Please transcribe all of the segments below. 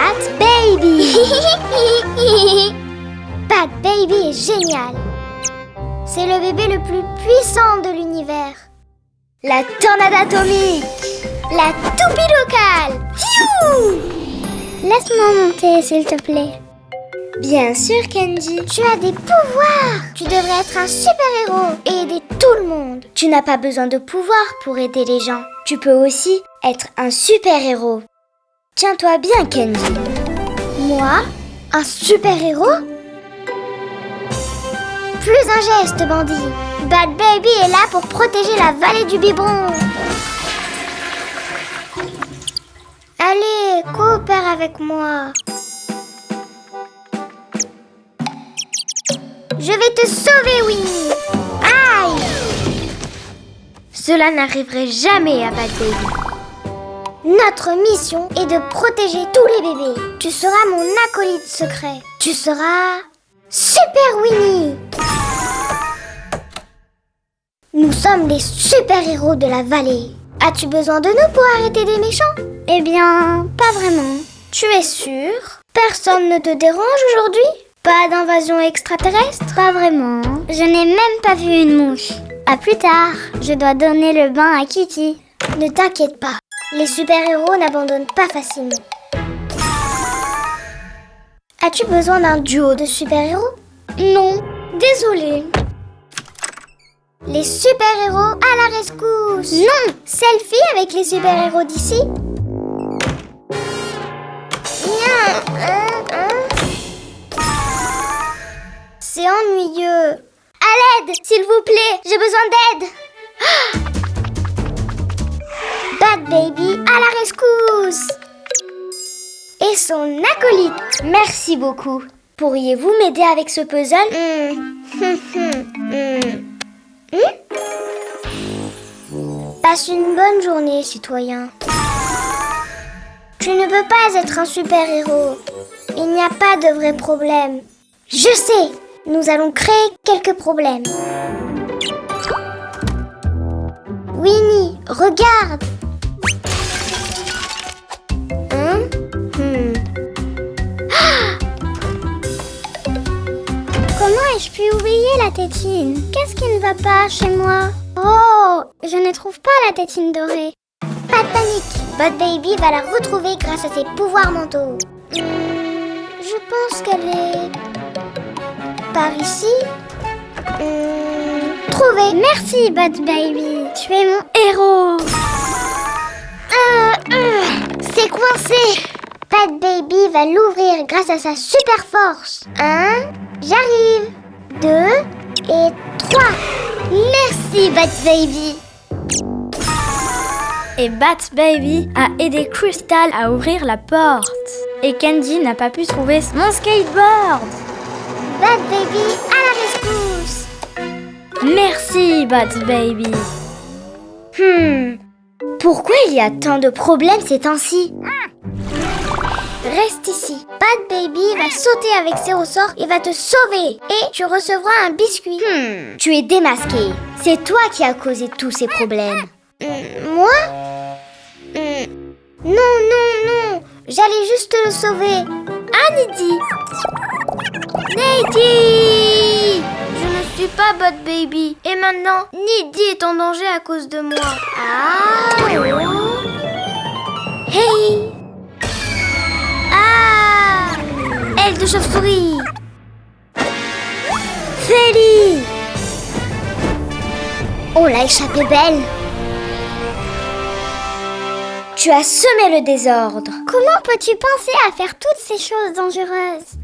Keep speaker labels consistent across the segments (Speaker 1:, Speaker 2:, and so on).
Speaker 1: Bat Baby. Bat Baby est génial. C'est le bébé le plus puissant de l'univers. La tornade atomique. La toupie locale. Pfiou! Laisse-moi monter, s'il te plaît.
Speaker 2: Bien sûr, Kenji.
Speaker 1: Tu as des pouvoirs. Tu devrais être un super-héros et aider tout le monde.
Speaker 2: Tu n'as pas besoin de pouvoir pour aider les gens. Tu peux aussi être un super-héros. Tiens-toi bien, Kenji.
Speaker 1: Moi? Un super-héros? Plus un geste, bandit. Bat Baby est là pour protéger la vallée du biberon. Allez, coopère avec moi. Je vais te sauver, Winnie. Aïe!
Speaker 2: Cela n'arriverait jamais à Bat Baby.
Speaker 1: Notre mission est de protéger tous les bébés. Tu seras mon acolyte secret. Tu seras Super Winnie. Nous sommes les super-héros de la vallée. As-tu besoin de nous pour arrêter des méchants?
Speaker 2: Eh bien, pas vraiment.
Speaker 1: Tu es sûr? Personne ne te dérange aujourd'hui? Pas d'invasion extraterrestre?
Speaker 2: Pas vraiment. Je n'ai même pas vu une mouche. À plus tard, je dois donner le bain à Kitty.
Speaker 1: Ne t'inquiète pas. Les super-héros n'abandonnent pas facilement. As-tu besoin d'un duo de super-héros?
Speaker 2: Non, désolée.
Speaker 1: Les super-héros à la rescousse!
Speaker 2: Non!
Speaker 1: Selfie avec les super-héros d'ici? C'est ennuyeux. À l'aide, s'il vous plaît, j'ai besoin d'aide. Bat Baby à la rescousse! Et son acolyte.
Speaker 2: Merci beaucoup. Pourriez-vous m'aider avec ce puzzle?
Speaker 1: Passe une bonne journée, citoyen. Tu ne peux pas être un super-héros. Il n'y a pas de vrai problème. Je sais, nous allons créer quelques problèmes. Winnie, regarde.
Speaker 2: Comment ai-je pu oublier la tétine? Qu'est-ce qui ne va pas chez moi? Oh, je ne trouve pas la tétine dorée.
Speaker 1: Pas de panique. Bat Baby va la retrouver grâce à ses pouvoirs mentaux. Je pense qu'elle est... par ici. Trouvé.
Speaker 2: Merci, Bat Baby. Tu es mon héros.
Speaker 1: C'est coincé. Bat Baby va l'ouvrir grâce à sa super force. 1, j'arrive. 2 et 3.
Speaker 2: Merci, Bat Baby. Et Bat Baby a aidé Crystal à ouvrir la porte. Et Candy n'a pas pu trouver mon skateboard.
Speaker 1: Bat Baby à la rescousse.
Speaker 2: Merci, Bat Baby. Pourquoi il y a tant de problèmes ces temps-ci?
Speaker 1: Reste ici. Bat Baby va sauter avec ses ressorts et va te sauver. Et tu recevras un biscuit.
Speaker 2: Tu es démasqué. C'est toi qui as causé tous ces problèmes.
Speaker 1: Moi? Non. J'allais juste le sauver.
Speaker 2: Ah, Nidhi!
Speaker 1: Nidhi! Je ne suis pas Bat Baby. Et maintenant, Nidhi est en danger à cause de moi. Hey! Aile de chauve-souris.
Speaker 2: Feli!
Speaker 1: On l'a échappé belle.
Speaker 2: Tu as semé le désordre.
Speaker 1: Comment peux-tu penser à faire toutes ces choses dangereuses?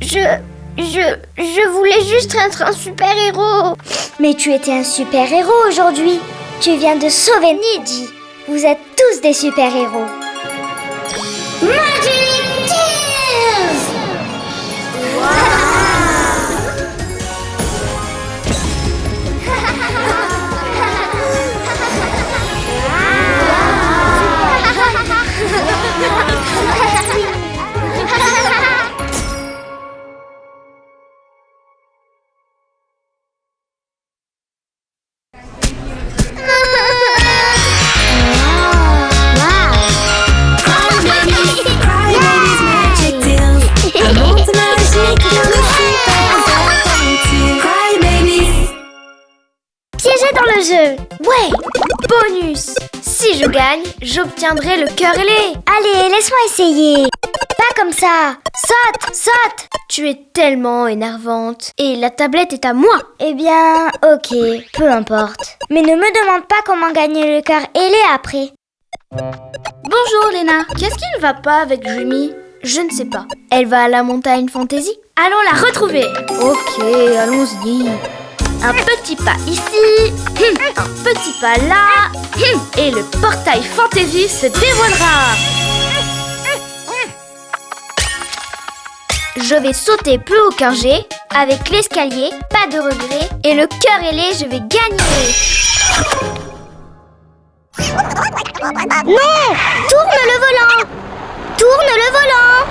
Speaker 1: Je voulais juste être un super-héros.
Speaker 2: Mais tu étais un super-héros aujourd'hui. Tu viens de sauver Nidhi. Vous êtes tous des super-héros.
Speaker 1: Magic Tears!
Speaker 3: bonus. Si je gagne, j'obtiendrai le cœur ailé.
Speaker 1: Allez, laisse-moi essayer. Pas comme ça. Saute, saute.
Speaker 3: Tu es tellement énervante. Et la tablette est à moi.
Speaker 1: Eh bien, ok, peu importe. Mais ne me demande pas comment gagner le cœur ailé après.
Speaker 3: Bonjour Léna. Qu'est-ce qui ne va pas avec Dreamy? Je ne sais pas. Elle va à la montagne fantasy? Allons la retrouver. Ok, allons-y. Un petit pas ici, un petit pas là, et le portail fantasy se dévoilera. Je vais sauter plus haut qu'un G, avec l'escalier, pas de regret, et le cœur ailé, je vais gagner.
Speaker 1: Non! Tourne le volant! Tourne le volant!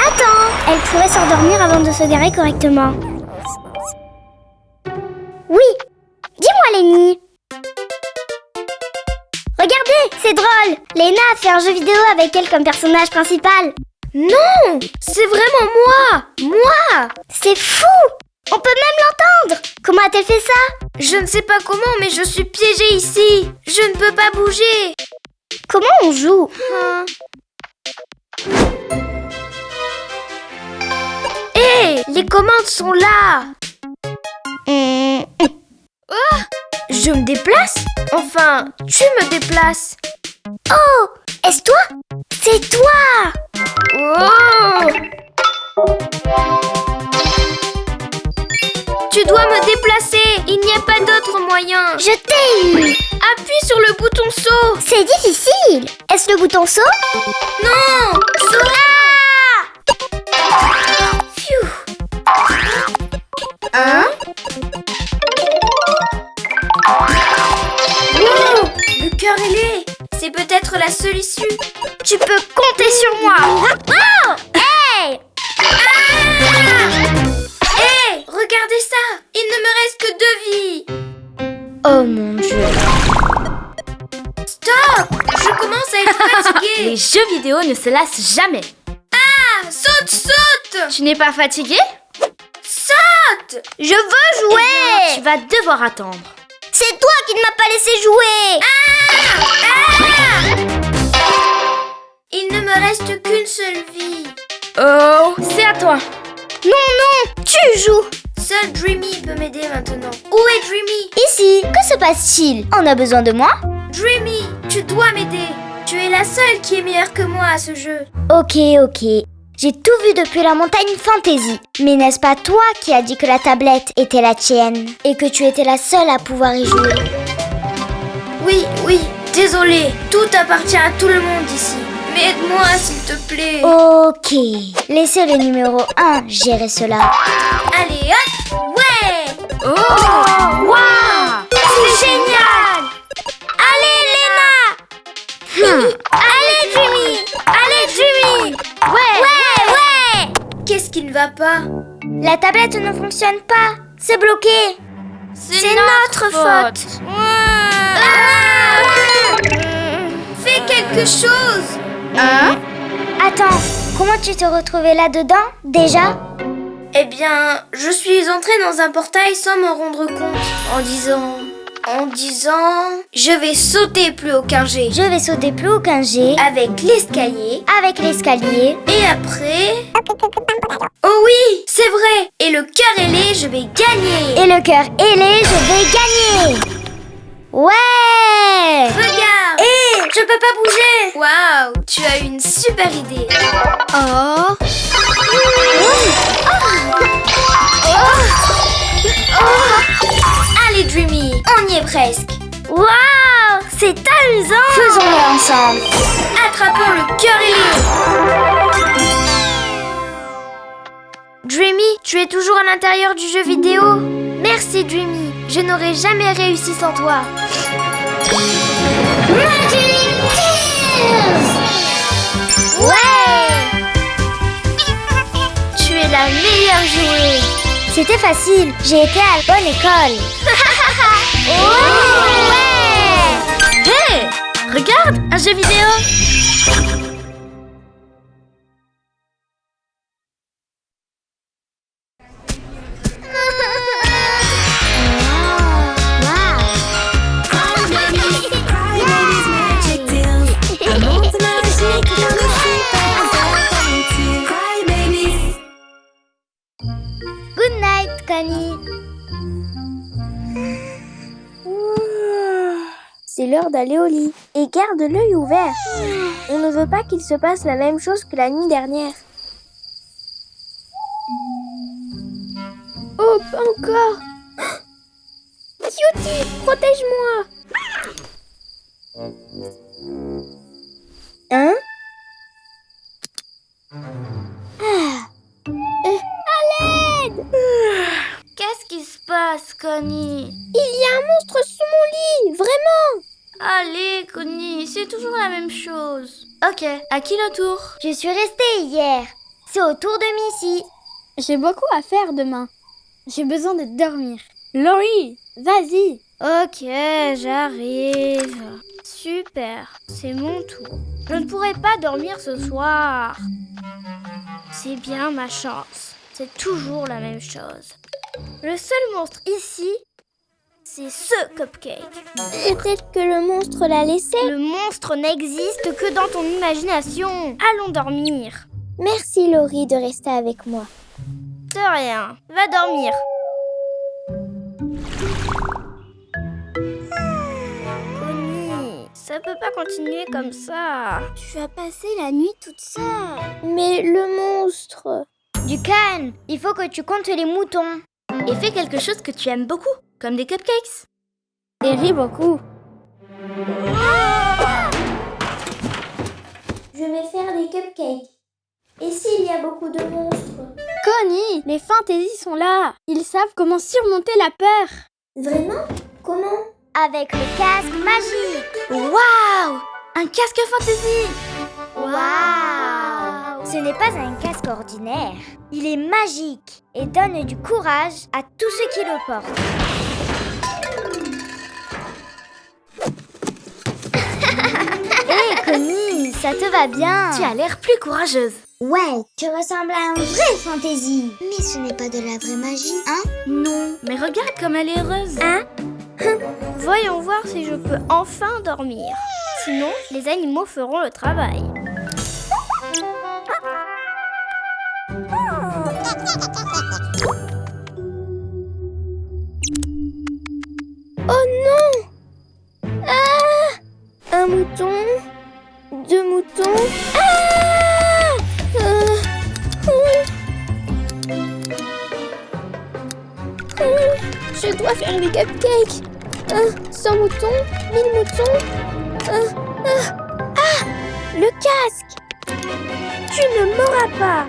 Speaker 1: Attends! Elle pourrait s'endormir avant de se garer correctement. Oui! Dis-moi, Lenny! Regardez! C'est drôle! Léna a fait un jeu vidéo avec elle comme personnage principal.
Speaker 3: Non! C'est vraiment moi! Moi!
Speaker 1: C'est fou! On peut même l'entendre! Comment a-t-elle fait ça?
Speaker 3: Je ne sais pas comment, mais je suis piégée ici. Je ne peux pas bouger.
Speaker 1: Comment on joue?
Speaker 3: Hé! Les commandes sont là! Je me déplace? Enfin, tu me déplaces.
Speaker 1: Oh! Est-ce toi? C'est toi!
Speaker 3: Oh! Tu dois me déplacer. Il n'y a pas d'autre moyen.
Speaker 1: Je t'ai eu!
Speaker 3: Appuie sur le bouton saut.
Speaker 1: C'est difficile! Est-ce le bouton saut?
Speaker 3: Non! Saut!
Speaker 1: Pfiou!
Speaker 3: Hein? Wow! Le cœur ailé. C'est peut-être la seule issue. Tu peux compter sur moi.
Speaker 1: Oh! Hey!
Speaker 3: Hé! Regardez ça! Il ne me reste que 2 vies.
Speaker 2: Oh mon Dieu.
Speaker 3: Stop! Je commence à être fatiguée.
Speaker 2: Les jeux vidéo ne se lassent jamais.
Speaker 3: Ah! Saute, saute!
Speaker 2: Tu n'es pas fatigué?
Speaker 3: Saute!
Speaker 1: Je veux jouer!
Speaker 2: Tu vas devoir attendre.
Speaker 1: C'est toi qui ne m'as pas laissé jouer!
Speaker 3: Il ne me reste qu'une seule vie.
Speaker 2: Oh, c'est à toi.
Speaker 1: Non, tu joues!
Speaker 3: Seul Dreamy peut m'aider maintenant. Où est Dreamy?
Speaker 1: Ici, que se passe-t-il? On a besoin de moi?
Speaker 3: Dreamy, tu dois m'aider. Tu es la seule qui est meilleure que moi à ce jeu.
Speaker 1: Ok. J'ai tout vu depuis la montagne fantasy. Mais n'est-ce pas toi qui as dit que la tablette était la tienne? Et que tu étais la seule à pouvoir y jouer?
Speaker 3: Oui, désolé. Tout appartient à tout le monde ici. Mais aide-moi s'il te plaît.
Speaker 1: Ok. Laissez le numéro 1 gérer cela.
Speaker 3: Allez, hop! Ouais!
Speaker 2: Oh, waouh!
Speaker 3: C'est génial!
Speaker 1: Allez, Léna! Allez, Jimmy! Allez, Jimmy! Ouais!
Speaker 3: Qu'est-ce qui ne va pas?
Speaker 1: La tablette ne fonctionne pas. C'est bloqué.
Speaker 3: C'est notre faute. Fais quelque chose.
Speaker 1: Attends, comment tu t'es retrouvée là-dedans, déjà?
Speaker 3: Eh bien, je suis entrée dans un portail sans m'en rendre compte. En disant, je vais sauter plus haut qu'un G.
Speaker 1: Je vais sauter plus haut qu'un G.
Speaker 3: Avec l'escalier.
Speaker 1: Avec l'escalier.
Speaker 3: Et après... Oh oui, c'est vrai. Et le cœur ailé, je vais gagner.
Speaker 1: Et le cœur ailé, je vais gagner. Ouais!
Speaker 3: Regarde. Hé, je peux pas bouger. Waouh, tu as une super idée. Oh. Allez Dreamy, on y est presque.
Speaker 1: Waouh! C'est amusant! Faisons-le ensemble.
Speaker 3: Attrapons le cœur ailé. Dreamy, tu es toujours à l'intérieur du jeu vidéo? Merci Dreamy, je n'aurais jamais réussi sans toi.
Speaker 1: Magic Tears! Ouais!
Speaker 3: Tu es la meilleure joueuse.
Speaker 1: C'était facile, j'ai été à la bonne école. Ouais!
Speaker 2: Hé! Regarde, un jeu vidéo.
Speaker 4: est l'heure d'aller au lit. Et garde l'œil ouvert. On ne veut pas qu'il se passe la même chose que la nuit dernière. Oh, pas encore. Cutie, protège-moi. Hein? À l'aide!
Speaker 3: Qu'est-ce qui se passe, Connie?
Speaker 4: Il y a un monstre sous mon lit, vraiment!
Speaker 3: Allez, Connie, c'est toujours la même chose. Ok, à qui le tour?
Speaker 1: Je suis restée hier. C'est au tour de Missy.
Speaker 2: J'ai beaucoup à faire demain. J'ai besoin de dormir. Laurie, vas-y.
Speaker 3: Ok, j'arrive. Super, c'est mon tour. Je ne pourrai pas dormir ce soir. C'est bien ma chance. C'est toujours la même chose. Le seul monstre ici, c'est ce cupcake.
Speaker 4: Peut-être que le monstre l'a laissé.
Speaker 3: Le monstre n'existe que dans ton imagination. Allons dormir.
Speaker 4: Merci Laurie de rester avec moi.
Speaker 3: De rien, va dormir. Connie, ça peut pas continuer comme ça.
Speaker 4: Tu vas passer la nuit toute seule. Mais le monstre...
Speaker 1: Du calme. Il faut que tu comptes les moutons.
Speaker 3: Et fais quelque chose que tu aimes beaucoup, comme des cupcakes.
Speaker 2: Et ris beaucoup.
Speaker 4: Je vais faire des cupcakes. Et s'il y a beaucoup de monstres?
Speaker 2: Connie, les fantaisies sont là. Ils savent comment surmonter la peur.
Speaker 4: Vraiment? Comment?
Speaker 1: Avec le casque magique.
Speaker 3: Waouh! Un casque fantasy!
Speaker 1: Waouh! Ce n'est pas un casque ordinaire. Il est magique et donne du courage à tous ceux qui le portent. Hé, Connie, ça te va bien?
Speaker 3: Tu as l'air plus courageuse.
Speaker 1: Ouais, tu ressembles à un vrai fantaisie. Mais ce n'est pas de la vraie magie, hein?
Speaker 3: Non, mais regarde comme elle est heureuse.
Speaker 1: Hein?
Speaker 3: Voyons voir si je peux enfin dormir. Sinon, les animaux feront le travail.
Speaker 4: Oh non! Ah! Un mouton, deux moutons. Ah! Je dois faire des cupcakes. 100 moutons, 1000 moutons. Ah! Le casque! Tu ne m'auras pas!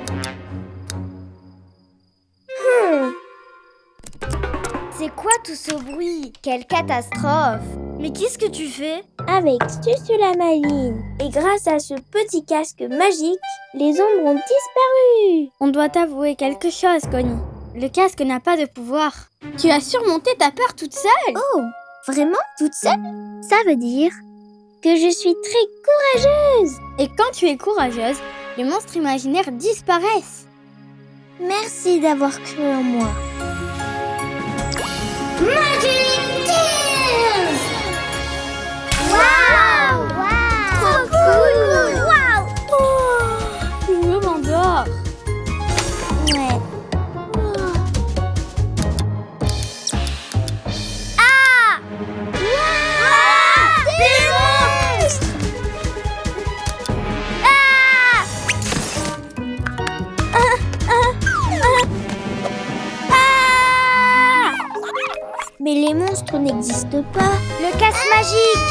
Speaker 1: C'est quoi tout ce bruit? Quelle catastrophe!
Speaker 3: Mais qu'est-ce que tu fais?
Speaker 4: Avec Susulamaline et grâce à ce petit casque magique, les ombres ont disparu.
Speaker 2: On doit t'avouer quelque chose, Connie. Le casque n'a pas de pouvoir. Tu as surmonté ta peur toute seule.
Speaker 4: Oh, vraiment toute seule? Ça veut dire que je suis très courageuse.
Speaker 2: Et quand tu es courageuse, les monstres imaginaires disparaissent.
Speaker 4: Merci d'avoir cru en moi.
Speaker 1: Magic Tears! Waouh! Trop cool! Waouh!
Speaker 2: Je m'endors.
Speaker 4: Ouais.
Speaker 1: Des monstres!
Speaker 4: Mais les monstres n'existent pas.
Speaker 1: Le casque magique!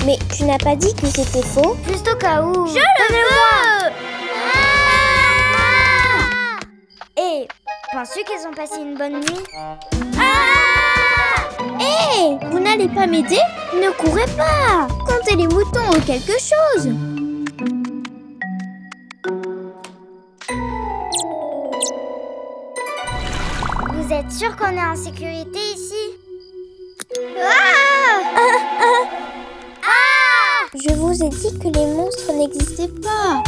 Speaker 4: Mais tu n'as pas dit que c'était faux?
Speaker 1: Juste au cas où.
Speaker 3: Donne-le-moi!
Speaker 1: Et penses-tu qu'elles ont passé une bonne nuit?
Speaker 4: Hé, vous n'allez pas m'aider? Ne courez pas! Comptez les moutons ou quelque chose!
Speaker 1: Vous êtes sûr qu'on est en sécurité ici?
Speaker 4: Je vous ai dit que les monstres n'existaient pas.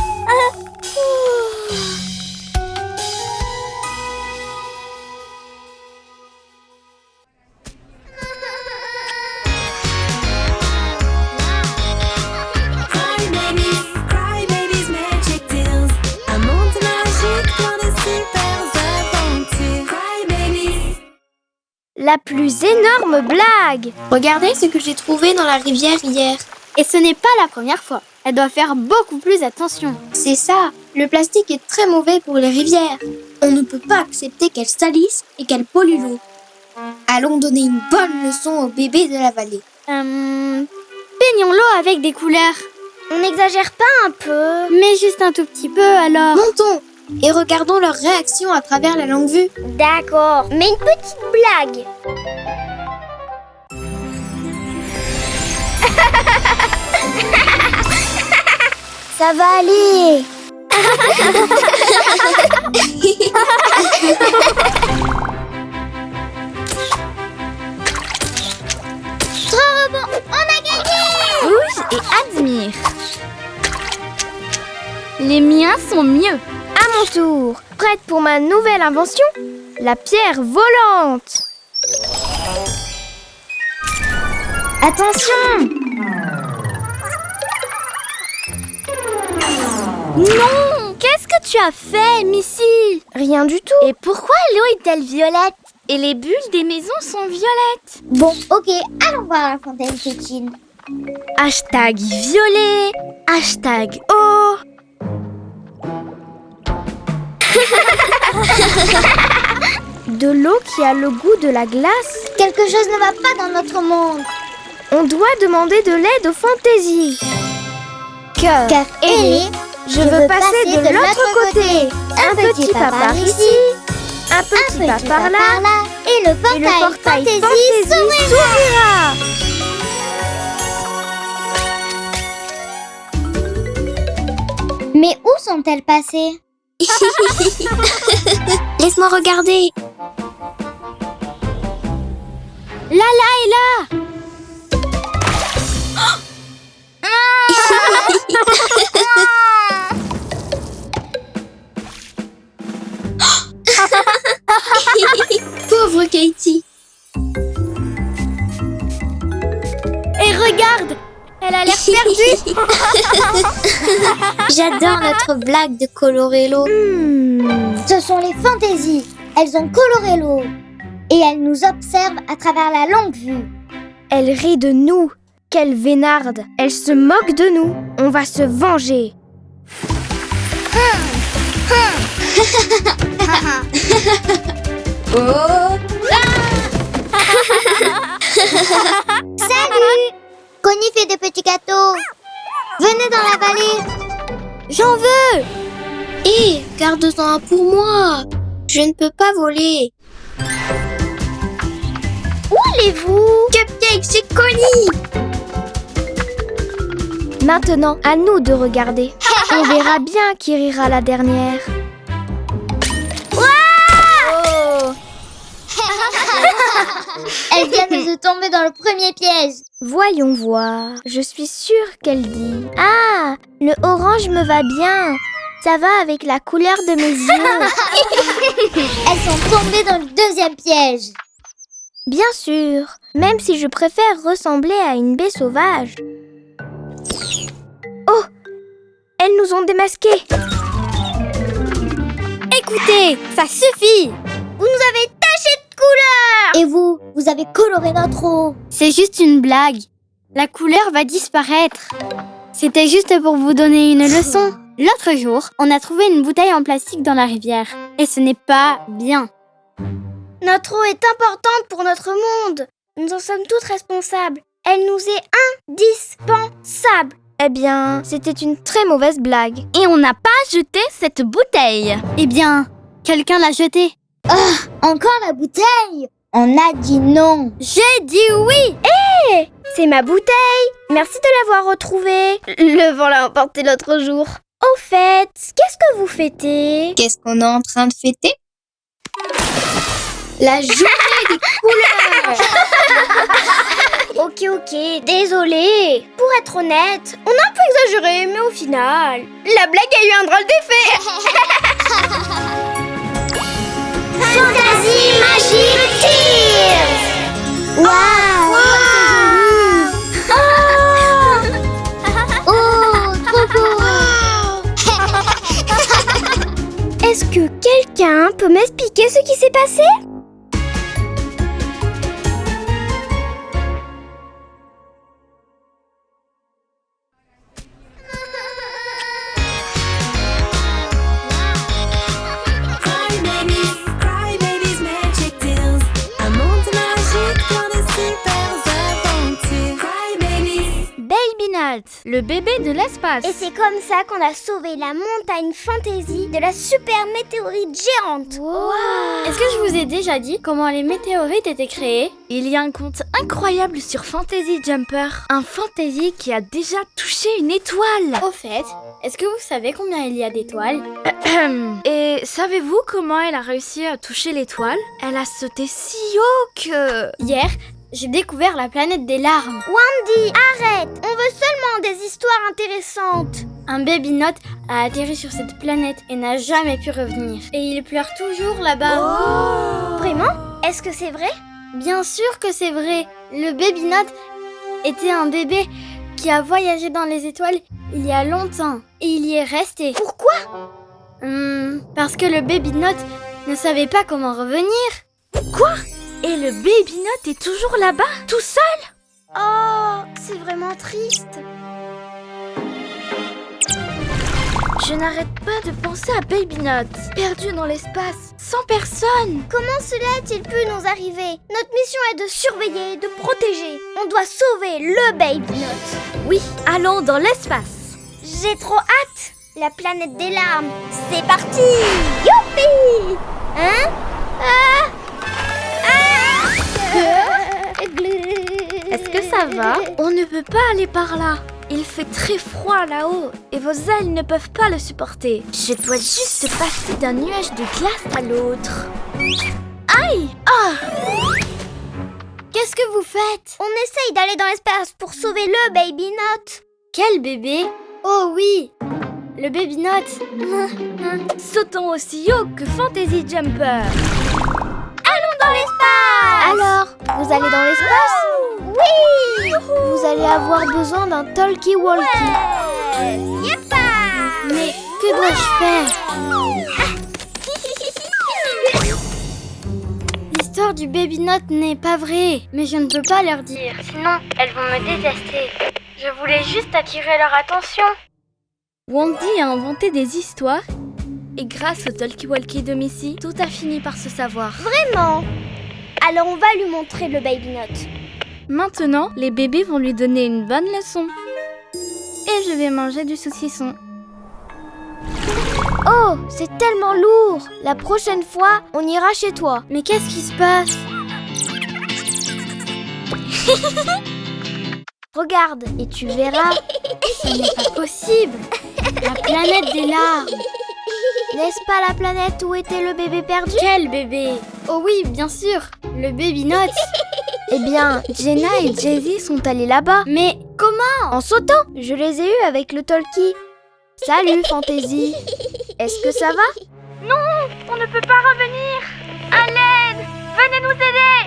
Speaker 5: Cry Babies Magic Tales. Un monde magique plein de super aventures. Cry Babies.
Speaker 2: la plus énorme blague.
Speaker 4: Regardez ce que j'ai trouvé dans la rivière hier.
Speaker 2: Et ce n'est pas la première fois. Elle doit faire beaucoup plus attention.
Speaker 4: C'est ça, le plastique est très mauvais pour les rivières. On ne peut pas accepter qu'elles salissent et qu'elles polluent l'eau. Allons donner une bonne leçon aux bébés de la vallée.
Speaker 2: Peignons l'eau avec des couleurs.
Speaker 1: On n'exagère pas un peu?
Speaker 2: Mais juste un tout petit peu alors.
Speaker 4: Montons et regardons leur réaction à travers la longue vue.
Speaker 1: D'accord, mais une petite blague. Ça va aller. Trop bon, on a gagné.
Speaker 2: Bouge et admire. Les miens sont mieux. À mon tour, prête pour ma nouvelle invention, la pierre volante.
Speaker 1: Attention.
Speaker 2: Non! Qu'est-ce que tu as fait, Missy?
Speaker 1: Rien du tout.
Speaker 2: Et pourquoi l'eau est-elle violette? Et les bulles des maisons sont violettes.
Speaker 1: Bon, ok, allons voir la fontaine fétine.
Speaker 2: Hashtag violet. Hashtag eau. De l'eau qui a le goût de la glace.
Speaker 1: Quelque chose ne va pas dans notre monde.
Speaker 2: On doit demander de l'aide aux fantaisies. Cœur
Speaker 1: ailé,
Speaker 2: je veux passer de l'autre côté. Un petit pas par ici, un petit pas par là,
Speaker 1: et le portail fantaisie s'ouvrira. Mais où sont-elles passées?
Speaker 4: Laisse-moi regarder.
Speaker 2: Là est là.
Speaker 4: Pauvre Katie.
Speaker 2: Et regarde, elle a l'air perdue.
Speaker 4: J'adore notre blague de colorer l'eau.
Speaker 1: Ce sont les fantaisies. Elles ont coloré l'eau. Et elles nous observent à travers la longue vue.
Speaker 2: Elle rit de nous. Quelle vénarde. Elle se moque de nous. On va se venger.
Speaker 4: Oh.
Speaker 1: Salut! Connie fait des petits gâteaux. Venez dans la vallée.
Speaker 2: J'en veux.
Speaker 4: Hé, garde-en un pour moi. Je ne peux pas voler.
Speaker 1: Où allez-vous?
Speaker 4: Cupcake, c'est Connie.
Speaker 2: Maintenant, à nous de regarder. On verra bien qui rira la dernière.
Speaker 1: Elle vient de se tomber dans le premier piège.
Speaker 2: Voyons voir. Je suis sûre qu'elle dit. Ah, le orange me va bien. Ça va avec la couleur de mes yeux.
Speaker 1: Elles sont tombées dans le deuxième piège.
Speaker 2: Bien sûr, même si je préfère ressembler à une baie sauvage. Oh, elles nous ont démasqués. Écoutez, ça suffit.
Speaker 1: Vous nous avez taché de couleur. Et vous avez coloré notre eau.
Speaker 2: C'est juste une blague. La couleur va disparaître. C'était juste pour vous donner une leçon. L'autre jour, on a trouvé une bouteille en plastique dans la rivière. Et ce n'est pas bien. Notre eau est importante pour notre monde. Nous en sommes toutes responsables. Elle nous est indispensable. Eh bien, c'était une très mauvaise blague. Et on n'a pas jeté cette bouteille. Eh bien, quelqu'un l'a jetée.
Speaker 1: Encore la bouteille. On a dit non.
Speaker 2: J'ai dit oui. Hé, c'est ma bouteille. Merci de l'avoir retrouvée. Le vent l'a emportée l'autre jour. Au fait, qu'est-ce que vous fêtez?
Speaker 4: Qu'est-ce qu'on est en train de fêter? La journée des couleurs.
Speaker 2: Ok, désolée. Pour être honnête, on a un peu exagéré, mais au final, la blague a eu un drôle d'effet.
Speaker 1: Fantasy Magic Tears. Waouh. Oh, trop beau.
Speaker 2: Est-ce que quelqu'un peut m'expliquer ce qui s'est passé?
Speaker 3: le bébé de l'espace.
Speaker 1: Et c'est comme ça qu'on a sauvé la montagne Fantasy de la super météorite géante.
Speaker 2: Est-ce que je vous ai déjà dit comment les météorites étaient créées?
Speaker 3: Il y a un conte incroyable sur Fantasy Jumper. Un fantasy qui a déjà touché une étoile.
Speaker 2: Au fait, est-ce que vous savez combien il y a d'étoiles?
Speaker 3: Et savez-vous comment elle a réussi à toucher l'étoile? Elle a sauté si haut que...
Speaker 2: Hier, j'ai découvert la planète des larmes.
Speaker 1: Wendy, arrête! On veut seulement des histoires intéressantes.
Speaker 2: Un baby note a atterri sur cette planète et n'a jamais pu revenir. Et il pleure toujours là-bas.
Speaker 1: Vraiment? Est-ce que c'est vrai?
Speaker 2: Bien sûr que c'est vrai. Le baby note était un bébé qui a voyagé dans les étoiles il y a longtemps. Et il y est resté.
Speaker 1: Pourquoi?
Speaker 2: Parce que le baby note ne savait pas comment revenir.
Speaker 3: Quoi? Et le baby note est toujours là-bas, tout seul?
Speaker 1: Oh, c'est vraiment triste.
Speaker 3: Je n'arrête pas de penser à Baby Note, perdu dans l'espace, sans personne.
Speaker 1: Comment cela a-t-il pu nous arriver? Notre mission est de surveiller, de protéger. On doit sauver le Baby Note.
Speaker 3: Oui, allons dans l'espace.
Speaker 1: J'ai trop hâte. La planète des larmes, c'est parti. Youpi! Hein?
Speaker 3: Est-ce que ça va? On ne peut pas aller par là. Il fait très froid là-haut et vos ailes ne peuvent pas le supporter. Je dois juste passer d'un nuage de glace à l'autre. Aïe! Ah!
Speaker 2: Qu'est-ce que vous faites?
Speaker 1: On essaye d'aller dans l'espace pour sauver le Baby Note.
Speaker 2: Quel bébé? Oh oui, le baby note.
Speaker 3: Sautons aussi haut que Fantasy Jumper.
Speaker 1: Allons dans l'espace.
Speaker 4: Alors, vous allez dans l'espace?
Speaker 1: Oui.
Speaker 4: Vous allez avoir besoin d'un talkie-walkie.
Speaker 1: Yeppa.
Speaker 2: Mais que dois-je faire? L'histoire du baby note n'est pas vraie, mais je ne peux pas leur dire, sinon elles vont me détester. Je voulais juste attirer leur attention.
Speaker 3: Wendy a inventé des histoires et grâce au talkie-walkie de Missy, tout a fini par se savoir.
Speaker 1: Vraiment? Alors on va lui montrer le Baby Note.
Speaker 3: Maintenant, les bébés vont lui donner une bonne leçon. Et je vais manger du saucisson.
Speaker 4: Oh, c'est tellement lourd. La prochaine fois, on ira chez toi.
Speaker 2: Mais qu'est-ce qui se passe?
Speaker 4: Regarde, et tu verras.
Speaker 2: Ce n'est pas possible. La planète des larmes.
Speaker 4: N'est-ce pas la planète où était le bébé perdu?
Speaker 2: Quel bébé? Oh oui, bien sûr, le baby note.
Speaker 4: Eh bien, Jenna et Jay-Z sont allés là-bas.
Speaker 2: Mais comment?
Speaker 4: En sautant, je les ai eus avec le talkie. Salut, Fantasy. Est-ce que ça va?
Speaker 3: On ne peut pas revenir. À l'aide! Venez nous aider!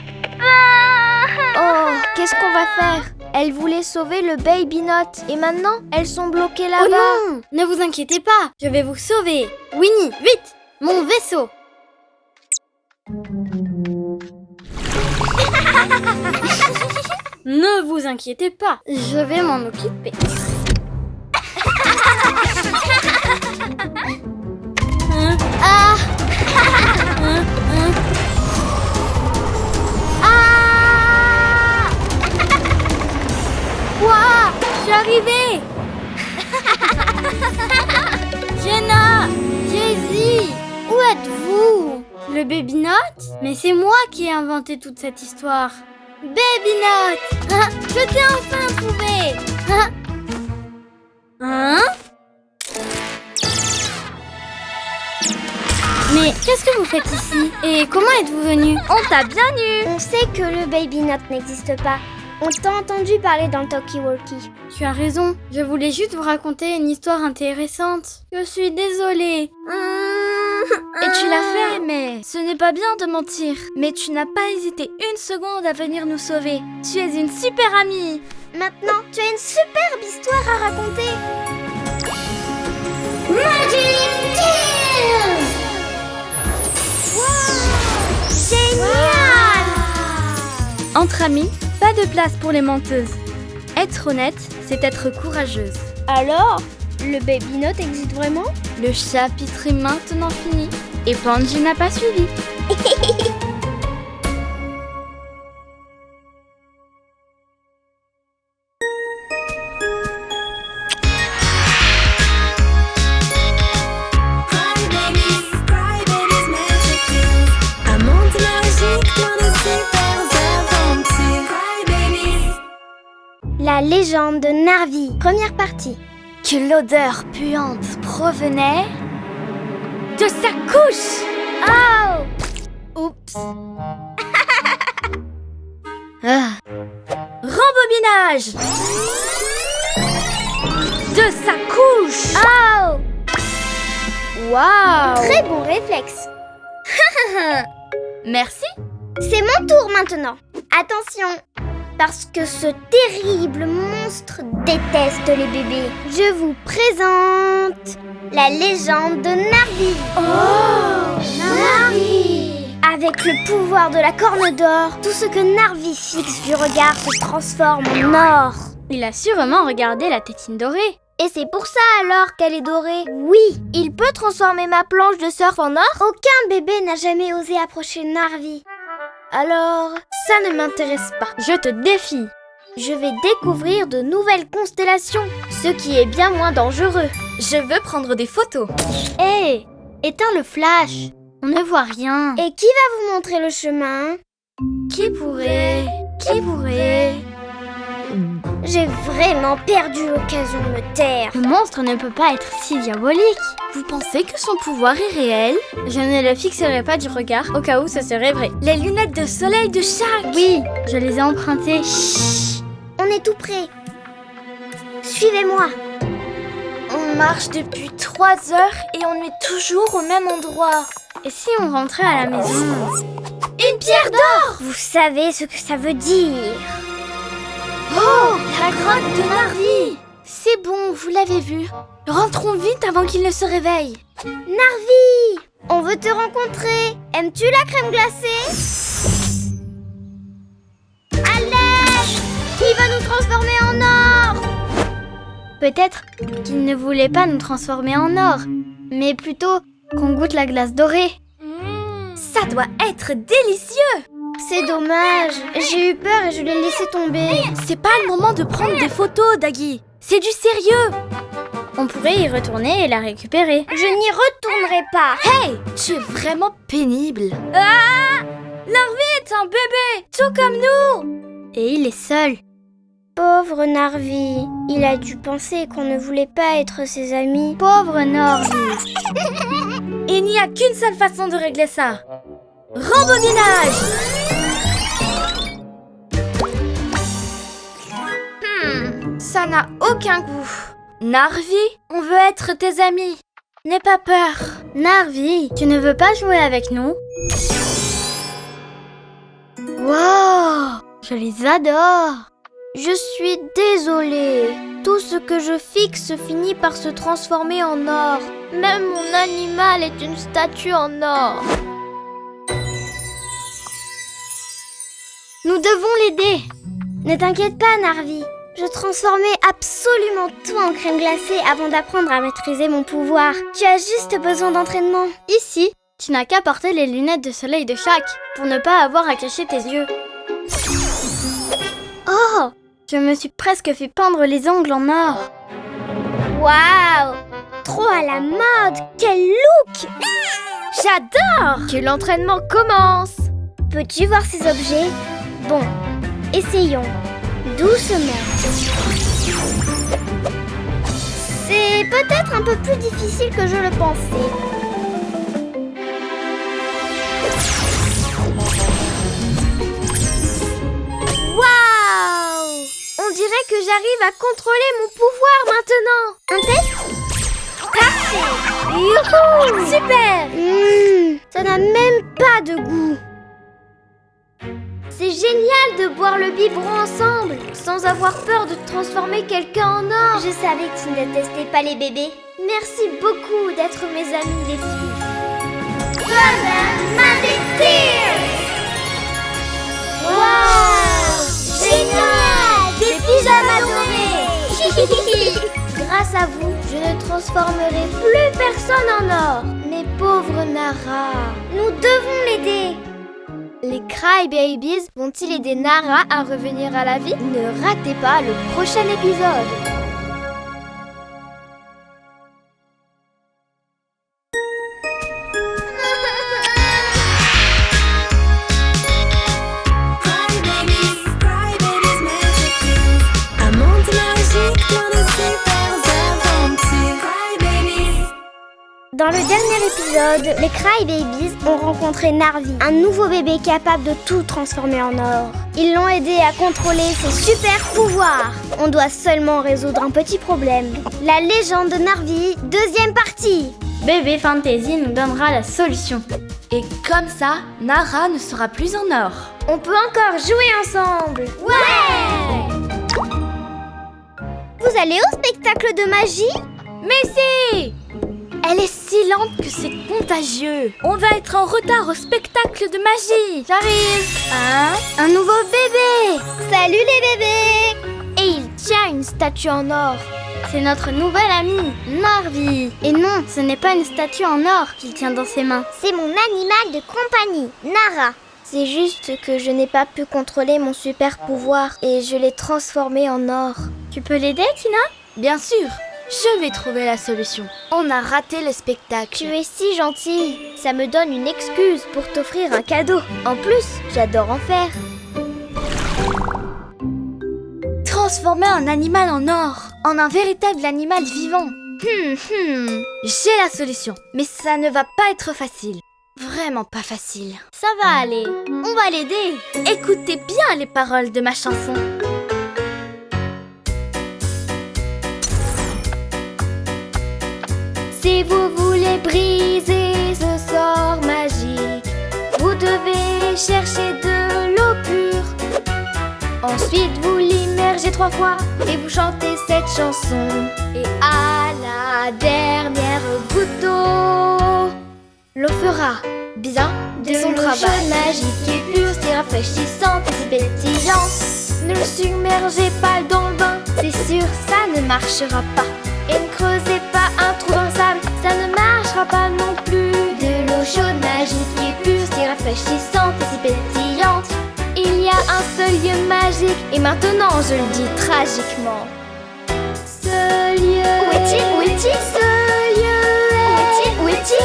Speaker 4: Oh, qu'est-ce qu'on va faire? Elles voulaient sauver le Baby Note. Et maintenant, elles sont bloquées là-bas.
Speaker 2: Oh non! Ne vous inquiétez pas, je vais vous sauver. Winnie, vite! Mon vaisseau! Ne vous inquiétez pas, je vais m'en occuper. Ah! Ah! Ouah! Je suis arrivée! Jenna! Jay-Z! Où êtes-vous? Le Baby Note? Mais c'est moi qui ai inventé toute cette histoire. Baby Note! Hein? Je t'ai enfin trouvé! Hein? Hein? Mais qu'est-ce que vous faites ici? Et comment êtes-vous venu?
Speaker 3: On t'a bien eu!
Speaker 1: On sait que le Baby Note n'existe pas. On t'a entendu parler dans le talkie-walkie.
Speaker 2: Tu as raison, je voulais juste vous raconter une histoire intéressante. Je suis désolée.
Speaker 3: Et tu l'as fait, mais ce n'est pas bien de mentir. Mais tu n'as pas hésité une seconde à venir nous sauver. Tu es une super amie.
Speaker 1: Maintenant, tu as une superbe histoire à raconter. Magic Tales! Wow! Génial!
Speaker 3: Entre amis, pas de place pour les menteuses. Être honnête, c'est être courageuse.
Speaker 1: Alors, le Baby Note existe vraiment?
Speaker 3: Le chapitre est maintenant fini. Et Panji n'a pas suivi.
Speaker 1: légende de Narvi, première partie.
Speaker 3: Que l'odeur puante provenait de sa couche.
Speaker 1: Oh!
Speaker 3: Oups. Rembobinage de sa couche.
Speaker 1: Oh!
Speaker 3: Waouh.
Speaker 1: Très bon réflexe.
Speaker 3: Merci.
Speaker 1: C'est mon tour maintenant. Attention, parce que ce terrible monstre déteste les bébés. Je vous présente la légende de Narvi.
Speaker 3: Oh,
Speaker 1: Narvi! Avec le pouvoir de la corne d'or, tout ce que Narvi fixe du regard se transforme en or.
Speaker 2: Il a sûrement regardé la tétine dorée.
Speaker 1: Et c'est pour ça alors qu'elle est dorée. Oui, il peut transformer ma planche de surf en or. Aucun bébé n'a jamais osé approcher Narvi. Alors, ça ne m'intéresse pas.
Speaker 2: Je te défie.
Speaker 1: Je vais découvrir de nouvelles constellations, ce qui est bien moins dangereux.
Speaker 3: Je veux prendre des photos.
Speaker 2: Hé, éteins le flash. On ne voit rien.
Speaker 1: Et qui va vous montrer le chemin?
Speaker 3: Qui pourrait
Speaker 1: J'ai vraiment perdu l'occasion de me taire.
Speaker 2: Le monstre ne peut pas être si diabolique.
Speaker 3: Vous pensez que son pouvoir est réel?
Speaker 2: Je ne le fixerai pas du regard au cas où ce serait vrai.
Speaker 3: Les lunettes de soleil de Shaq.
Speaker 2: Oui, je les ai empruntées.
Speaker 1: Chut, on est tout près. Suivez-moi.
Speaker 3: On marche depuis 3 heures et on est toujours au même endroit.
Speaker 2: Et si on rentrait à la maison?
Speaker 3: Une pierre d'or!
Speaker 1: Vous savez ce que ça veut dire.
Speaker 3: Oh, la grotte de Narvi! C'est bon, vous l'avez vu. Rentrons vite avant qu'il ne se réveille.
Speaker 1: Narvi, on veut te rencontrer. Aimes-tu la crème glacée? Allez, il va nous transformer en or.
Speaker 2: Peut-être qu'il ne voulait pas nous transformer en or, mais plutôt qu'on goûte la glace dorée.
Speaker 3: Ça doit être délicieux!
Speaker 1: C'est dommage, j'ai eu peur et je l'ai laissé tomber.
Speaker 3: C'est pas le moment de prendre des photos, Daggy. C'est du sérieux.
Speaker 2: On pourrait y retourner et la récupérer.
Speaker 1: Je n'y retournerai pas.
Speaker 3: Hey, tu es vraiment pénible. Ah! Narvi est un bébé, tout comme nous.
Speaker 2: Et il est seul.
Speaker 1: Pauvre Narvi, il a dû penser qu'on ne voulait pas être ses amis.
Speaker 2: Pauvre Narvi.
Speaker 3: Il n'y a qu'une seule façon de régler ça. Rembobinage. Ça n'a aucun goût. Narvi, on veut être tes amis. N'aie pas peur.
Speaker 2: Narvi, tu ne veux pas jouer avec nous? Wow, je les adore.
Speaker 1: Je suis désolée. Tout ce que je fixe finit par se transformer en or. Même mon animal est une statue en or.
Speaker 2: Nous devons l'aider.
Speaker 1: Ne t'inquiète pas, Narvi. Je transformais absolument tout en crème glacée avant d'apprendre à maîtriser mon pouvoir. Tu as juste besoin d'entraînement.
Speaker 2: Ici, tu n'as qu'à porter les lunettes de soleil de Shaq pour ne pas avoir à cacher tes yeux. Oh, je me suis presque fait peindre les ongles en or.
Speaker 1: Waouh! Trop à la mode! Quel look!
Speaker 3: J'adore! Que l'entraînement commence.
Speaker 1: Peux-tu voir ces objets? Bon, essayons. Doucement. C'est peut-être un peu plus difficile que je le pensais. Waouh! On dirait que j'arrive à contrôler mon pouvoir maintenant. Un test? Parfait! Youhou! Super! Ça n'a même pas de goût. C'est génial de boire le biberon ensemble, sans avoir peur de transformer quelqu'un en or. Je savais que tu ne détestais pas les bébés. Merci beaucoup d'être mes amis, les filles. Wow! Génial! Des pyjamas dorés! Grâce à vous, je ne transformerai plus personne en or. Mais pauvre Nara, nous devons l'aider. Les Cry Babies vont-ils aider Nara à revenir à la vie? Ne ratez pas le prochain épisode.
Speaker 5: Cry babies, magic tales. A monde
Speaker 1: Dans le dernier épisode, les Crybabies ont rencontré Narvi, un nouveau bébé capable de tout transformer en or. Ils l'ont aidé à contrôler ses super pouvoirs. On doit seulement résoudre un petit problème. La légende de Narvi, deuxième partie.
Speaker 3: Bébé Fantasy nous donnera la solution. Et comme ça, Nara ne sera plus en or.
Speaker 1: On peut encore jouer ensemble. Ouais! Vous allez au spectacle de magie?
Speaker 3: Mais si! Elle est si lente que c'est contagieux. On va être en retard au spectacle de magie. J'arrive.
Speaker 1: Un nouveau bébé! Salut les bébés! Et il tient une statue en or.
Speaker 2: C'est notre nouvel ami, Narvi. Et non, ce n'est pas une statue en or qu'il tient dans ses mains.
Speaker 1: C'est mon animal de compagnie, Nara. C'est juste que je n'ai pas pu contrôler mon super pouvoir et je l'ai transformé en or.
Speaker 2: Tu peux l'aider, Tina?
Speaker 3: Bien sûr. Je vais trouver la solution. On a raté le spectacle.
Speaker 1: Tu es si gentille. Ça me donne une excuse pour t'offrir un cadeau. En plus, j'adore en faire.
Speaker 3: Transformer un animal en or, en un véritable animal vivant. J'ai la solution, mais ça ne va pas être facile. Vraiment pas facile.
Speaker 2: Ça va aller. On va l'aider.
Speaker 3: Écoutez bien les paroles de ma chanson.
Speaker 1: Si vous voulez briser ce sort magique, vous devez chercher de l'eau pure. Ensuite, vous l'immergez 3 fois et vous chantez cette chanson. Et à la dernière goutte d'eau, l'eau fera bien de son travail. De l'eau magique et pure, si rafraîchissante et si pétillante. Ne le submergez pas dans le bain, c'est sûr, ça ne marchera pas. Et ne creusez pas un trou dans le sable, ça ne marchera pas non plus. De l'eau chaude magique et pure, si rafraîchissante et si pétillante. Il y a un seul lieu magique, et maintenant je le dis tragiquement. Ce lieu. Où est-il? Où est-il? Ce lieu est. Où est-il?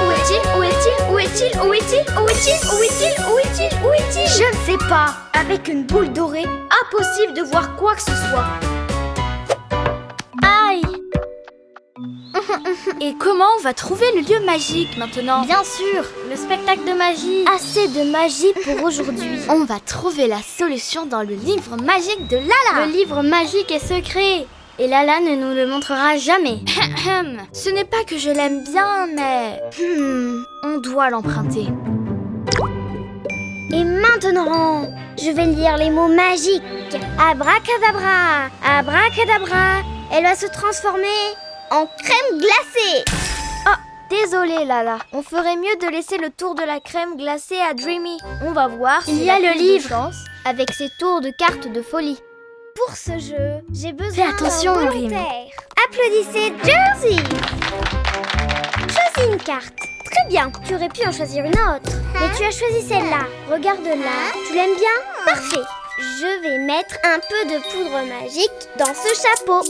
Speaker 1: Où est-il? Où est-il? Où est-il? Où est-il? Où est-il? Où est-il? Où est-il? Où est-il? Je ne sais pas. Avec une boule dorée, impossible de voir quoi que ce soit.
Speaker 2: Aïe!
Speaker 3: Et comment on va trouver le lieu magique maintenant?
Speaker 2: Bien sûr, le spectacle de magie.
Speaker 1: Assez de magie pour aujourd'hui.
Speaker 3: On va trouver la solution dans le livre magique de Lala.
Speaker 2: Le livre magique est secret. Et Lala ne nous le montrera jamais.
Speaker 3: Ce n'est pas que je l'aime bien, mais... on doit l'emprunter.
Speaker 1: Et maintenant, je vais lire les mots magiques. Abracadabra, abracadabra. Elle va se transformer en crème glacée. Oh, désolée Lala. On ferait mieux de laisser le tour de la crème glacée à Dreamy. On va voir
Speaker 2: Il
Speaker 1: s'il
Speaker 2: y a
Speaker 1: a
Speaker 2: le
Speaker 1: plus de
Speaker 2: livre.
Speaker 1: chance avec ses tours de cartes de folie. Pour ce jeu, j'ai besoin
Speaker 2: Fais attention,
Speaker 1: d'un
Speaker 2: Rim.
Speaker 1: volontaire. Applaudissez Jersey. Choisis une carte. Très bien, tu aurais pu en choisir une autre. Mais tu as choisi celle-là. Regarde-la. Tu l'aimes bien? Parfait. Je vais mettre un peu de poudre magique dans ce chapeau.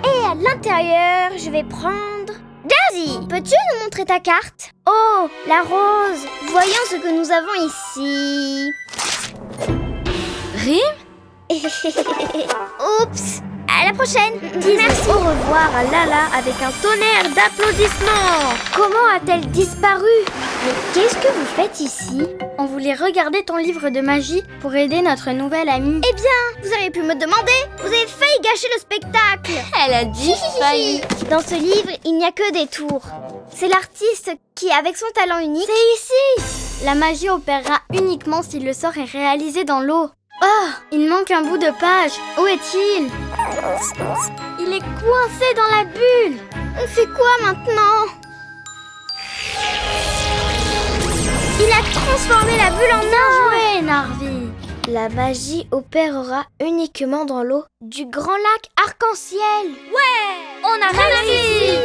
Speaker 1: Et à l'intérieur, je vais prendre... Jersey, peux-tu nous montrer ta carte? Oh, la rose. Voyons ce que nous avons ici.
Speaker 3: Rim?
Speaker 1: Oups. À la prochaine. Merci. Au revoir à Lala avec un tonnerre d'applaudissements. Comment a-t-elle disparu? Mais qu'est-ce que vous faites ici?
Speaker 2: On voulait regarder ton livre de magie pour aider notre nouvelle amie.
Speaker 1: Eh bien, vous auriez pu me demander. Vous avez failli gâcher le spectacle.
Speaker 3: Elle a dit failli.
Speaker 1: Dans ce livre, il n'y a que des tours. C'est l'artiste qui, avec son talent unique... C'est ici.
Speaker 2: La magie opérera uniquement si le sort est réalisé dans l'eau. Oh, il manque un bout de page. Où est-il? Il est coincé dans la bulle.
Speaker 1: On fait quoi maintenant? Il a transformé la bulle en or.
Speaker 2: Ouais, Narvi.
Speaker 1: La magie opérera uniquement dans l'eau du grand lac arc-en-ciel.
Speaker 3: Ouais, on a réussi.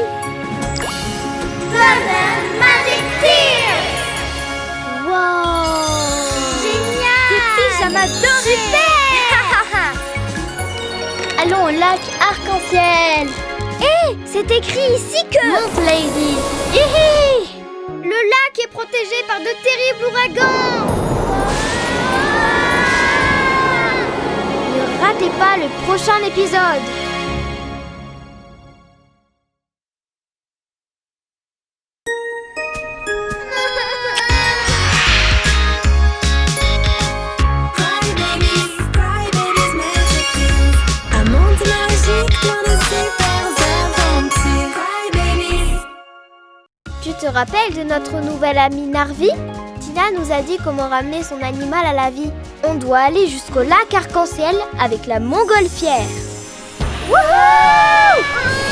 Speaker 1: Golden Magic Tears. Wow. Génial.
Speaker 3: Des pyjamas dorés.
Speaker 2: Allons au lac arc-en-ciel.
Speaker 1: Hé, c'est écrit ici que...
Speaker 2: Monte, Lady.
Speaker 1: Hihi. Le lac est protégé par de terribles ouragans. Ne ratez pas le prochain épisode. te rappelles de notre nouvel ami Narvi? Tina nous a dit comment ramener son animal à la vie. On doit aller jusqu'au lac arc-en-ciel avec la montgolfière. Wouhou!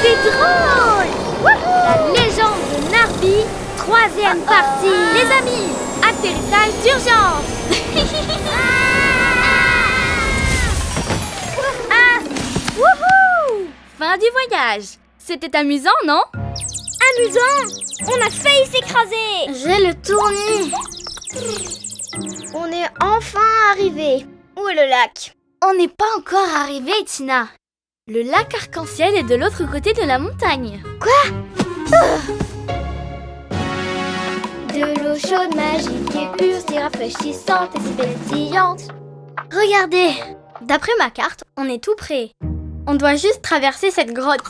Speaker 1: C'est drôle! La légende de Narvi, 3e partie. Les amis, atterrissage d'urgence.
Speaker 3: Wouhou! Fin du voyage. C'était amusant, non?
Speaker 1: Amusant! On a failli s'écraser.
Speaker 2: J'ai le tournis.
Speaker 1: On est enfin arrivé. Où est le lac?
Speaker 3: On n'est pas encore arrivé, Tina. Le lac arc-en-ciel est de l'autre côté de la montagne.
Speaker 1: De l'eau chaude, magique et pure, si rafraîchissante et si pétillante.
Speaker 2: Regardez, d'après ma carte, on est tout près. On doit juste traverser cette grotte.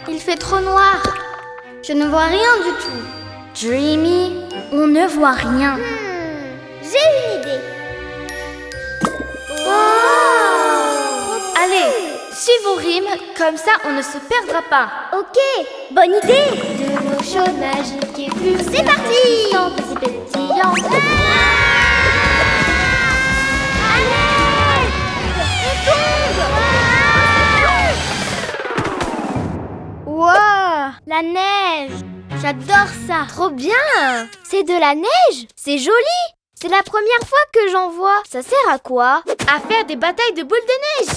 Speaker 2: Il fait trop noir. Je ne vois rien du tout.
Speaker 3: Dreamy, on ne voit rien.
Speaker 1: J'ai une idée.
Speaker 3: Allez, suis vos rimes, comme ça on ne se perdra pas.
Speaker 1: Ok, bonne idée. De l'eau chaude, magique et pure. C'est parti. Rafraîchissante et si pétillante. Allez, on tombe.
Speaker 2: Wow, la neige. J'adore ça.
Speaker 1: Trop bien. C'est de la neige. C'est joli. C'est la première fois que j'en vois. Ça sert à quoi?
Speaker 3: À faire des batailles de boules de neige.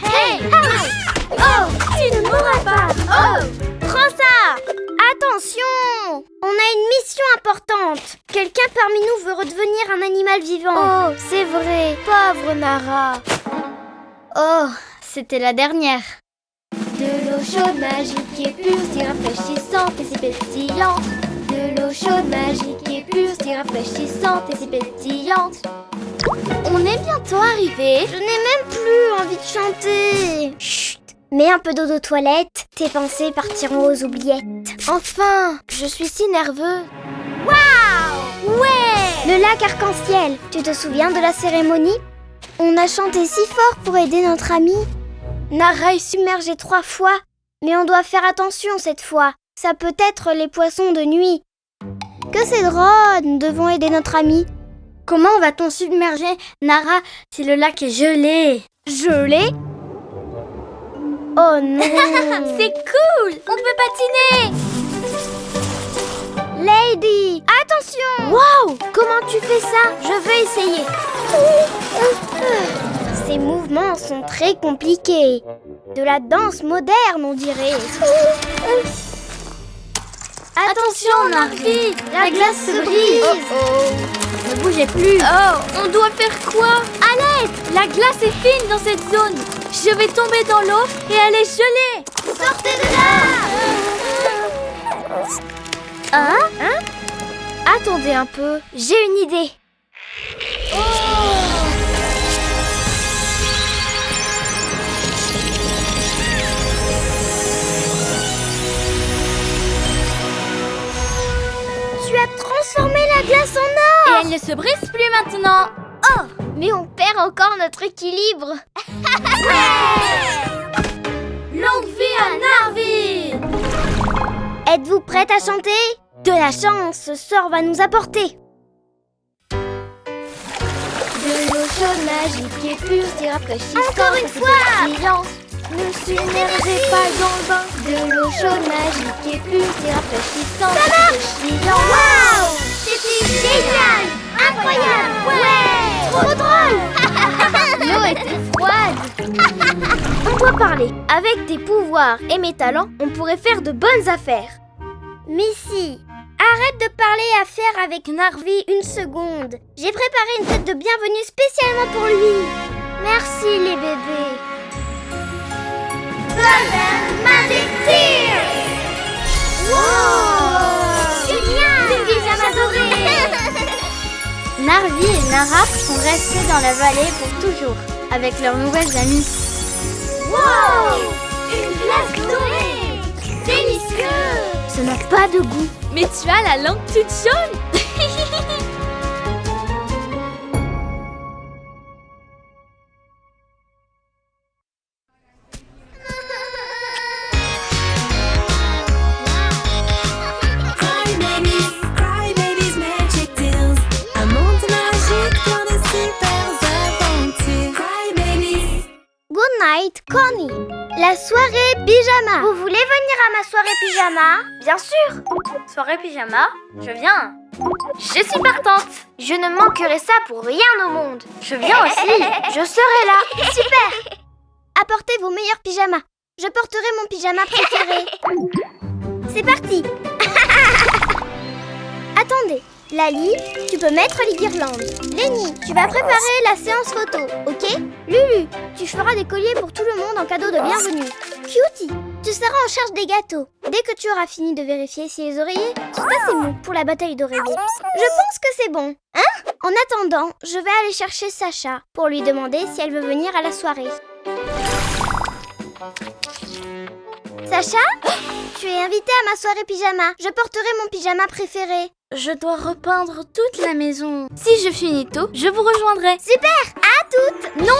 Speaker 1: Hey! Oh! Tu ne mourras pas! Oh! Prends ça! Attention! On a une mission importante. Quelqu'un parmi nous veut redevenir un animal vivant. Oh, c'est vrai. Pauvre Nara.
Speaker 2: Oh, c'était la dernière.
Speaker 1: De l'eau chaude, magique et pure, si rafraîchissante et si pétillante. De l'eau chaude, magique et pure, si rafraîchissante et si pétillante.
Speaker 3: On est bientôt arrivé.
Speaker 1: Je n'ai même plus envie de chanter. Chut! Mets un peu d'eau de toilette, tes pensées partiront aux oubliettes. Enfin, je suis si nerveux. Waouh! Ouais! Le lac arc-en-ciel, tu te souviens de la cérémonie? On a chanté si fort pour aider notre ami. Nara est submergée 3 fois, mais on doit faire attention cette fois. Ça peut être les poissons de nuit. Que c'est drôle, nous devons aider notre ami.
Speaker 2: Comment va-t-on submerger Nara si le lac est gelé?
Speaker 1: Gelé? Oh non!
Speaker 3: C'est cool! On peut patiner!
Speaker 1: Lady, attention! Waouh! Comment tu fais ça? Je veux essayer. Ces mouvements sont très compliqués. De la danse moderne, on dirait.
Speaker 2: Attention, Narvi! La glace se brise! Ne bougez plus!
Speaker 3: Oh, on doit faire quoi? À l'aide! La glace est fine dans cette zone. Je vais tomber dans l'eau et elle est gelée.
Speaker 1: Sortez de là! Hein? Attendez un peu, j'ai une idée. Tu as transformé la glace en or!
Speaker 3: Et elle ne se brise plus maintenant.
Speaker 1: Oh! Mais on perd encore notre équilibre.
Speaker 3: Longue vie à Narvi!
Speaker 1: Êtes-vous prête à chanter? De la chance, ce sort va nous apporter. De l'eau chaude, magique et pure, si rafraîchissante. Encore une fois! Ne submergez pas dans le bain. De l'eau chaude, magique et pure, si rafraîchissante. Ça marche! Waouh! C'était génial! Incroyable! Ouais! Trop drôle!
Speaker 2: L'eau était froide!
Speaker 1: On doit parler. Avec tes pouvoirs et mes talents, on pourrait faire de bonnes affaires. Missy, arrête de parler affaires avec Narvi une seconde. J'ai préparé une fête de bienvenue spécialement pour lui. Merci les bébés. Golden Magic Tears! Wow! Génial! Une pyjama dorée!
Speaker 2: Narvi et Nara sont restés dans la vallée pour toujours, avec leurs nouvelles amies.
Speaker 1: Wow! Une glace dorée! Délicieux!
Speaker 2: Ça n'a pas de goût.
Speaker 3: Mais tu as la langue toute jaune.
Speaker 1: with Connie. La soirée pyjama. Vous voulez venir à ma soirée pyjama? Bien sûr.
Speaker 3: Soirée pyjama, je viens. Je suis partante.
Speaker 1: Je ne manquerai ça pour rien au monde.
Speaker 3: Je viens aussi.
Speaker 1: Je serai là. Super. Apportez vos meilleurs pyjamas. Je porterai mon pyjama préféré. C'est parti. Attendez. Lali, tu peux mettre les guirlandes. Lenny, tu vas préparer la séance photo, ok? Lulu, tu feras des colliers pour tout le monde en cadeau de bienvenue. Cutie, tu seras en charge des gâteaux. Dès que tu auras fini de vérifier si les oreillers sont assez mous pour la bataille d'oreillers. Je pense que c'est bon. Hein? En attendant, je vais aller chercher Sacha pour lui demander si elle veut venir à la soirée. Sacha, tu es invitée à ma soirée pyjama. Je porterai mon pyjama préféré.
Speaker 3: Je dois repeindre toute la maison. Si je finis tôt, je vous rejoindrai.
Speaker 1: Super, à toutes.
Speaker 3: Non,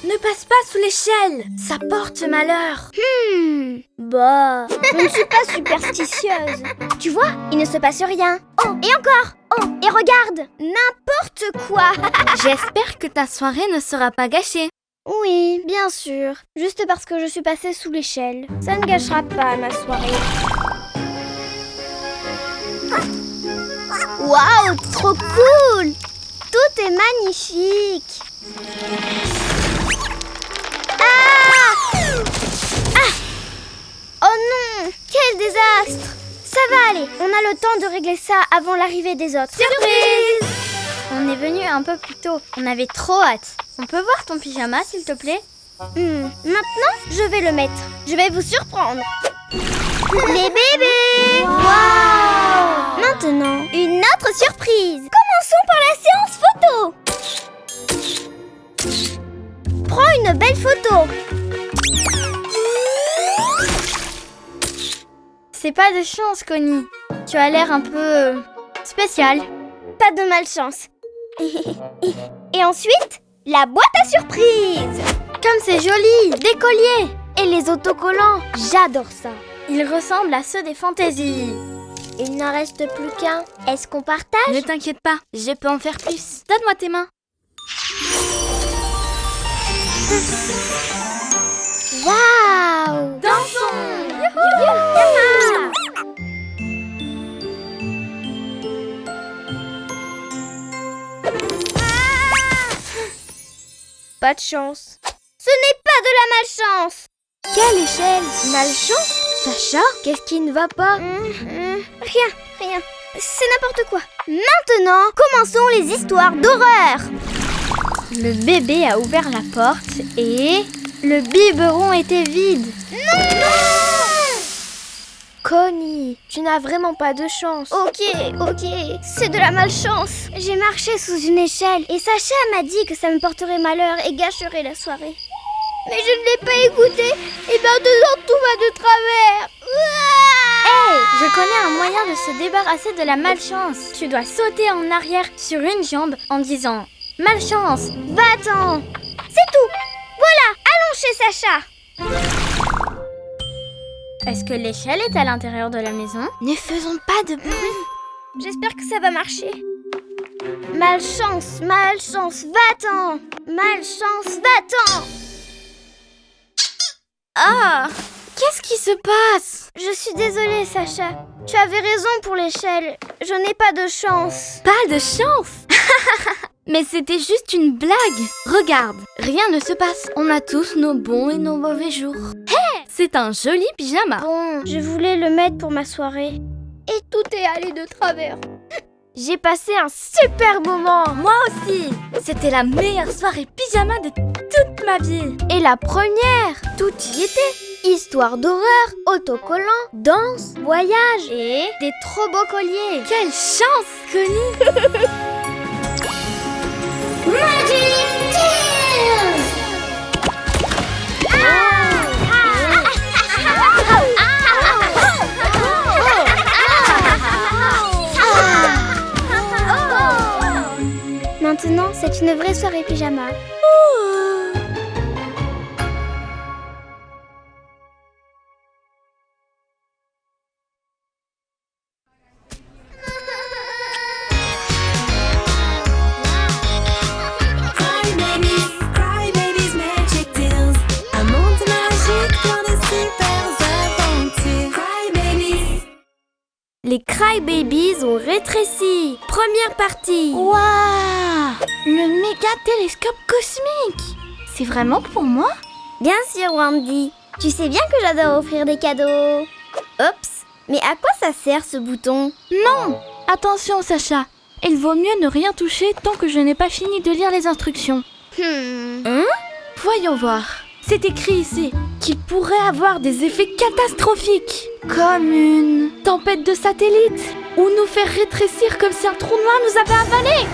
Speaker 3: ne passe pas sous l'échelle. Ça porte malheur.
Speaker 1: Bah, je ne suis pas superstitieuse. Tu vois, il ne se passe rien. Oh, et encore. Oh, et regarde, n'importe quoi.
Speaker 3: J'espère que ta soirée ne sera pas gâchée.
Speaker 1: Oui, bien sûr. Juste parce que je suis passée sous l'échelle. Ça ne gâchera pas ma soirée. Waouh, trop cool! Tout est magnifique. Oh non, quel désastre! Ça va aller, on a le temps de régler ça avant l'arrivée des autres.
Speaker 2: Surprise! On est venu un peu plus tôt. On avait trop hâte. On peut voir ton pyjama, s'il te plaît?
Speaker 1: Maintenant, je vais le mettre. Je vais vous surprendre. Les bébés! Wow! Maintenant, une autre surprise. Commençons par la séance photo. Prends une belle photo.
Speaker 2: C'est pas de chance, Connie. Tu as l'air un peu spécial.
Speaker 1: Pas de malchance. Et ensuite, la boîte à surprise.
Speaker 2: Comme c'est joli, des colliers.
Speaker 1: Et les autocollants, j'adore ça.
Speaker 2: Ils ressemblent à ceux des fantaisies.
Speaker 1: Il n'en reste plus qu'un. Est-ce qu'on partage?
Speaker 3: Ne t'inquiète pas, je peux en faire plus. Donne-moi tes mains.
Speaker 1: Waouh!
Speaker 3: Dansons!
Speaker 1: Pas de chance. Ce n'est pas de la malchance. Quelle échelle? Malchance? Sacha? Qu'est-ce qui ne va pas? Rien. C'est n'importe quoi. Maintenant, commençons les histoires d'horreur.
Speaker 2: Le bébé a ouvert la porte et le biberon était vide.
Speaker 1: Non!
Speaker 4: Connie, tu n'as vraiment pas de chance.
Speaker 1: Ok, c'est de la malchance. J'ai marché sous une échelle et Sacha m'a dit que ça me porterait malheur et gâcherait la soirée. Mais je ne l'ai pas écouté et maintenant tout va de travers.
Speaker 2: Hey, je connais un moyen de se débarrasser de la malchance. Tu dois sauter en arrière sur une jambe en disant « Malchance ».
Speaker 1: Va-t'en. C'est tout. Voilà, allons chez Sacha.
Speaker 2: Est-ce que l'échelle est à l'intérieur de la maison?
Speaker 3: Ne faisons pas de bruit.
Speaker 1: J'espère que ça va marcher. Malchance, va-t'en. Malchance, va-t'en.
Speaker 3: Ah! Qu'est-ce qui se passe?
Speaker 1: Je suis désolée, Sacha. Tu avais raison pour l'échelle. Je n'ai pas de chance.
Speaker 3: Pas de chance? Mais c'était juste une blague. Regarde, rien ne se passe. On a tous nos bons et nos mauvais jours. Hé! C'est un joli pyjama.
Speaker 1: Bon, je voulais le mettre pour ma soirée. Et tout est allé de travers.
Speaker 4: J'ai passé un super moment.
Speaker 3: Moi aussi. C'était la meilleure soirée pyjama de toute ma vie.
Speaker 4: Et la première,
Speaker 1: Tout y était. Histoire d'horreur, autocollants, danse, voyage et des trop beaux colliers.
Speaker 3: Quelle chance, Connie.
Speaker 1: Magic Tales! Maintenant, c'est une vraie soirée pyjama.
Speaker 5: Cry babies, magic tales. A monde
Speaker 3: Les Crybabies ont rétréci. Première partie.
Speaker 4: Waouh! Le méga télescope cosmique! C'est vraiment pour moi?
Speaker 1: Bien sûr, Wendy. Tu sais bien que j'adore offrir des cadeaux. Oups, mais à quoi ça sert ce bouton?
Speaker 4: Non! Attention, Sacha. Il vaut mieux ne rien toucher tant que je n'ai pas fini de lire les instructions. Voyons voir. C'est écrit ici qu'il pourrait avoir des effets catastrophiques, comme une tempête de satellites, ou nous faire rétrécir comme si un trou noir nous avait avalés.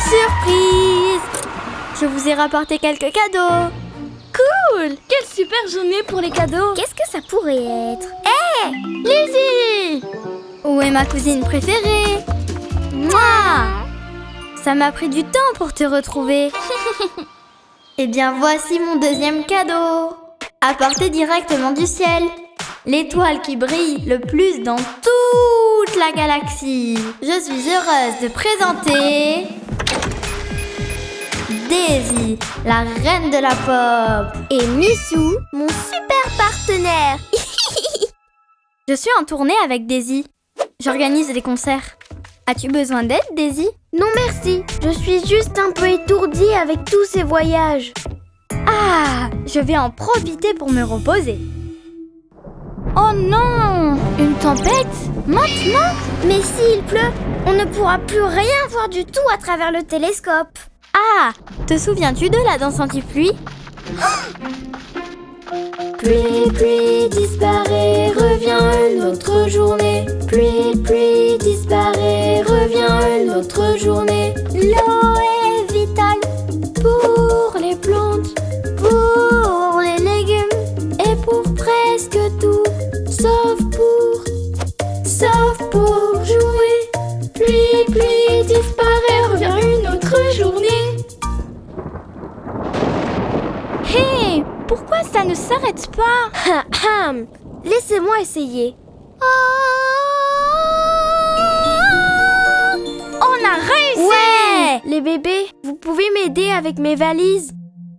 Speaker 2: Surprise! Je vous ai rapporté quelques cadeaux.
Speaker 4: Cool! Quelle super journée pour les cadeaux!
Speaker 1: Qu'est-ce que ça pourrait être?
Speaker 4: Lizzie!
Speaker 2: Où est ma cousine préférée? Moi! Ça m'a pris du temps pour te retrouver. Eh bien, voici mon deuxième cadeau. Apporté directement du ciel. L'étoile qui brille le plus dans toute la galaxie. Je suis heureuse de présenter... Daisy, la reine de la pop.
Speaker 1: Et Missou, mon super partenaire.
Speaker 2: Je suis en tournée avec Daisy. J'organise des concerts. As-tu besoin d'aide, Daisy?
Speaker 3: Non merci, je suis juste un peu étourdie avec tous ces voyages.
Speaker 2: Ah, je vais en profiter pour me reposer.
Speaker 4: Oh non! Une tempête? Maintenant?
Speaker 1: Mais s'il pleut, on ne pourra plus rien voir du tout à travers le télescope.
Speaker 2: Ah, te souviens-tu de la danse anti-pluie?
Speaker 3: Pluie, pluie, disparaît, revient une autre journée. Pluie, pluie, disparaît, revient une autre journée.
Speaker 1: L'eau est vitale
Speaker 3: Pour les plantes,
Speaker 1: pour les légumes.
Speaker 3: et pour presque tout, sauf pour jouer. Pluie, pluie, disparaît, revient une autre journée.
Speaker 4: Hé! Pourquoi ça ne s'arrête pas?
Speaker 3: Laissez-moi essayer.
Speaker 4: On a réussi!
Speaker 3: Ouais! Les bébés, vous pouvez m'aider avec mes valises?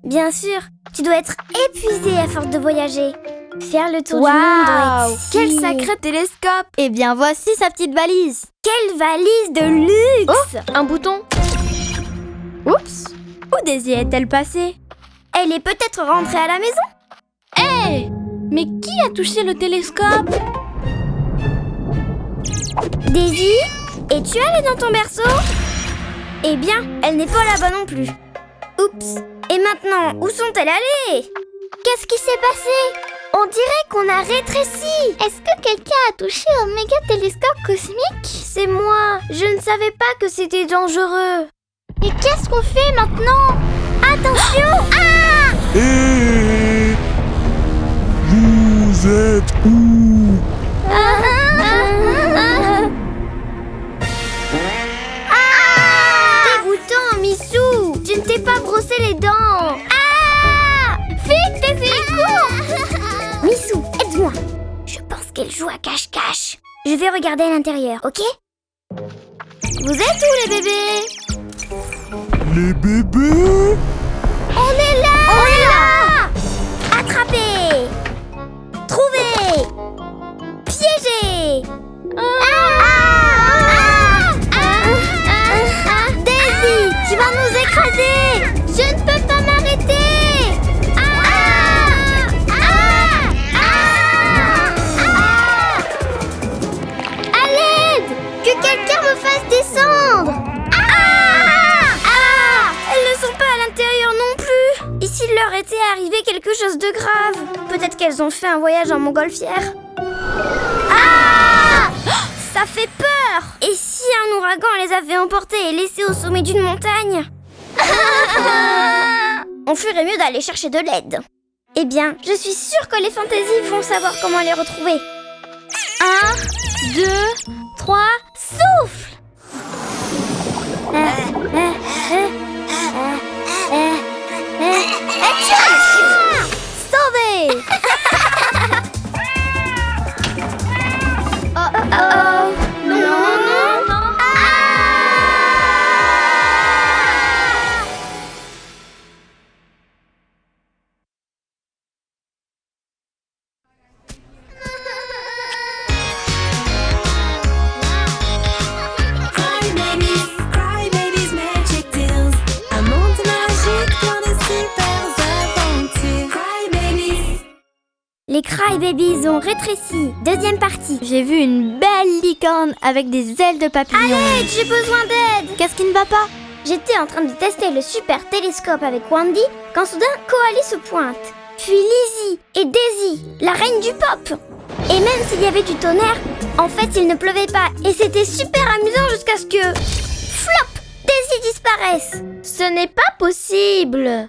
Speaker 1: Bien sûr, tu dois être épuisé à force de voyager. Faire le tour du monde doit
Speaker 3: Waouh!
Speaker 1: être
Speaker 3: Quel
Speaker 1: si-
Speaker 3: sacré télescope!
Speaker 2: Eh bien, voici sa petite valise.
Speaker 1: Quelle valise de luxe!
Speaker 3: Un bouton?
Speaker 2: Oups! Où Daisy est-elle passée?
Speaker 1: Elle est peut-être rentrée à la maison.
Speaker 4: Hé! Mais qui a touché le télescope?
Speaker 1: Daisy, es-tu allée dans ton berceau? Eh bien, elle n'est pas là-bas non plus. Oups. Et maintenant, où sont-elles allées? Qu'est-ce qui s'est passé? On dirait qu'on a rétréci. Est-ce que quelqu'un a touché au méga télescope cosmique?
Speaker 3: C'est moi! Je ne savais pas que c'était dangereux.
Speaker 1: Et qu'est-ce qu'on fait maintenant? Attention! Ah!
Speaker 6: Hé! Vous êtes où?
Speaker 1: Dégoûtant, Missou! Tu ne t'es pas brossé les dents! Ah! Vite, Daisy, cours! Missou, aide-moi! Je pense qu'elle joue à cache-cache. Je vais regarder à l'intérieur, ok? Vous êtes où, les bébés?
Speaker 6: Les bébés?
Speaker 1: On est là! On est là! Attrapé! Trouvé! Piégé! Daisy, tu vas nous écraser! Je ne peux pas m'arrêter! À l'aide! Que quelqu'un me fasse descendre! Elles ne sont pas à l'intérieur non plus! Et s'il leur était arrivé quelque chose de grave? Peut-être qu'elles ont fait un voyage en montgolfière. Ah! Ça fait peur! Et si un ouragan les avait emportées et laissées au sommet d'une montagne? On ferait mieux d'aller chercher de l'aide. Eh bien, je suis sûre que les fantaisies vont savoir comment les retrouver.
Speaker 4: 1, 2, 3, souffle!
Speaker 1: Sauvé!
Speaker 3: Oh, non, non, non.
Speaker 1: Les Crybabies ont rétréci. Deuxième partie.
Speaker 2: J'ai vu une belle licorne avec des ailes de papillon.
Speaker 1: Allez, j'ai besoin d'aide.
Speaker 2: Qu'est-ce qui ne va pas?
Speaker 1: J'étais en train de tester le super télescope avec Wandy quand soudain Koali se pointe. Puis Lizzie et Daisy, la reine du pop. Et même s'il y avait du tonnerre, en fait il ne pleuvait pas. Et c'était super amusant jusqu'à ce que... Flop! Daisy disparaisse.
Speaker 3: Ce n'est pas possible.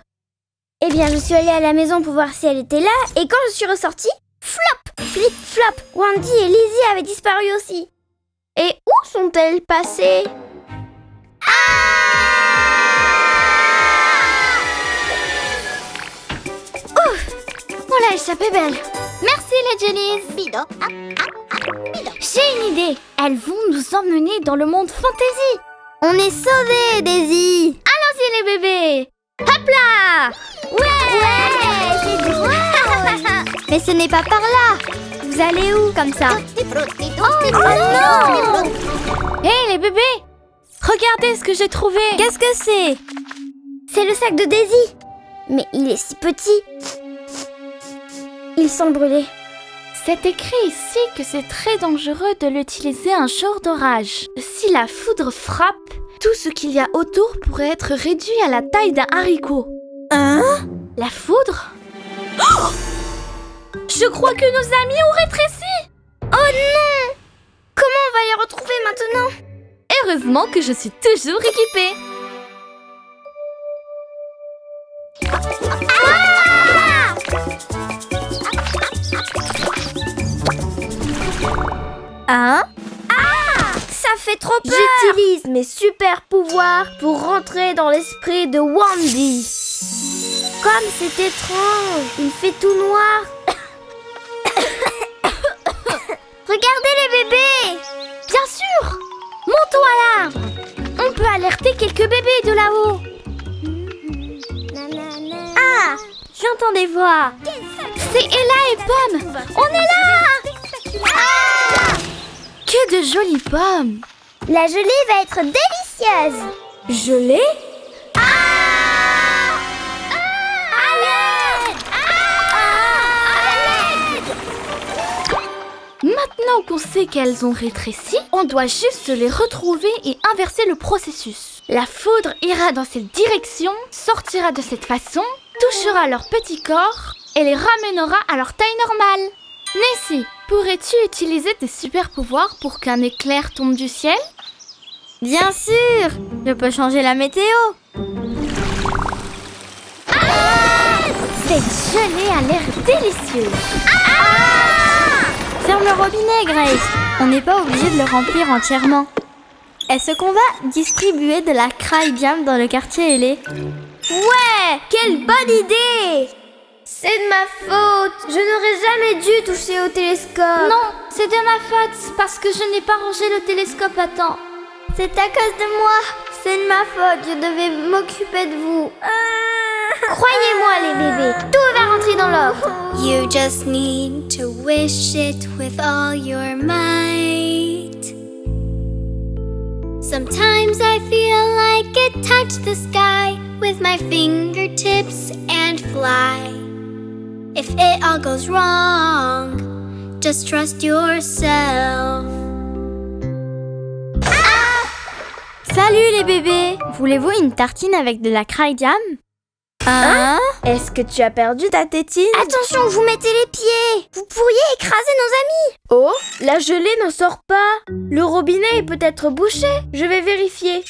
Speaker 1: Eh bien, je suis allée à la maison pour voir si elle était là, et quand je suis ressortie, flop! Flip, flop! Wandy et Lizzie avaient disparu aussi.
Speaker 3: Et où sont-elles passées?
Speaker 2: On l'a échappé belle. Merci les Jellies. J'ai une idée. Elles vont nous emmener dans le monde fantasy. On est sauvés, Daisy. Allons-y les bébés. Hop là.
Speaker 1: Ouais, c'est drôle.
Speaker 2: Mais ce n'est pas par là. Vous allez où comme ça?
Speaker 1: Oh non!
Speaker 2: Hé les bébés, regardez ce que j'ai trouvé. Qu'est-ce que c'est?
Speaker 1: C'est le sac de Daisy. Mais il est si petit. Il semble brûler.
Speaker 3: C'est écrit ici que c'est très dangereux de l'utiliser un jour d'orage. Si la foudre frappe, tout ce qu'il y a autour pourrait être réduit à la taille d'un haricot.
Speaker 2: Hein?
Speaker 3: La foudre? Oh! Je crois que nos amis ont rétréci.
Speaker 1: Oh non! Comment on va les retrouver maintenant?
Speaker 3: Heureusement que je suis toujours équipée.
Speaker 2: Hein?
Speaker 1: Ça fait trop peur!
Speaker 3: J'utilise mes super pouvoirs pour rentrer dans l'esprit de Wandy.
Speaker 1: Comme c'est étrange! Il fait tout noir! Regardez les bébés!
Speaker 3: Bien sûr! Montons à l'arbre. On peut alerter quelques bébés de là-haut.
Speaker 2: Ah! J'entends des voix.
Speaker 3: C'est Ella et Pomme. On est là! Que de jolies pommes.
Speaker 1: La gelée va être délicieuse!
Speaker 3: Gelée? Maintenant qu'on sait qu'elles ont rétréci, on doit juste les retrouver et inverser le processus. La foudre ira dans cette direction, sortira de cette façon, touchera leur petit corps et les ramènera à leur taille normale. Nessie, pourrais-tu utiliser tes super pouvoirs pour qu'un éclair tombe du ciel?
Speaker 2: Bien sûr! Je peux changer la météo.
Speaker 3: Cette gelée a l'air délicieuse.
Speaker 2: Ferme le robinet, Grace. On n'est pas obligé de le remplir entièrement. Est-ce qu'on va distribuer de la cry jam dans le quartier ailé?
Speaker 3: Ouais, quelle bonne idée!
Speaker 1: C'est de ma faute! Je n'aurais jamais dû toucher au télescope!
Speaker 3: Non, c'est de ma faute parce que je n'ai pas rangé le télescope à temps.
Speaker 1: C'est à cause de moi! C'est de ma faute, je devais m'occuper de vous! Croyez-moi les bébés, tout va rentrer dans l'ordre!
Speaker 5: You just need to wish it with all your might. Sometimes I feel like it touched the sky with my fingertips and fly. If it all goes wrong, just trust yourself.
Speaker 2: Salut les bébés! Voulez-vous une tartine avec de la cry jam? Hein?
Speaker 3: Est-ce que tu as perdu ta tétine?
Speaker 1: Attention, vous mettez les pieds! Vous pourriez écraser nos amis!
Speaker 3: Oh, la gelée n'en sort pas. Le robinet est peut-être bouché. Je vais vérifier.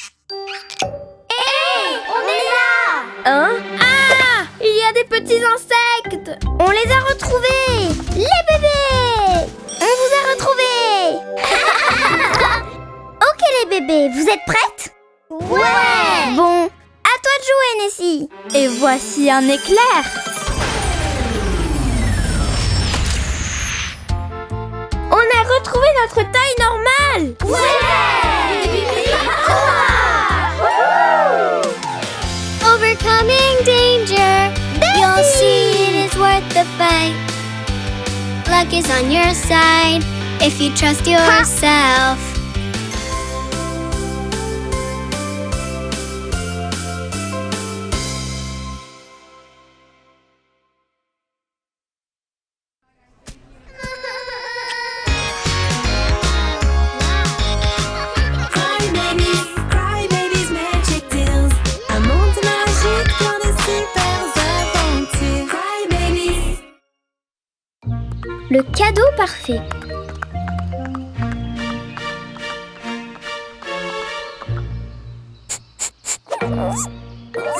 Speaker 1: On est là!
Speaker 3: Hein? Ah! Il y a des petits insectes.
Speaker 1: On les a retrouvés! Les bébés! On vous a retrouvés! Ok les bébés, vous êtes prêtes? Ouais! Bon, à toi de jouer Nessie!
Speaker 2: Et voici un éclair!
Speaker 3: On a retrouvé notre taille normale.
Speaker 5: Overcoming danger, you'll see it is worth the fight. Luck is on your side if you trust yourself.
Speaker 1: cadeau parfait.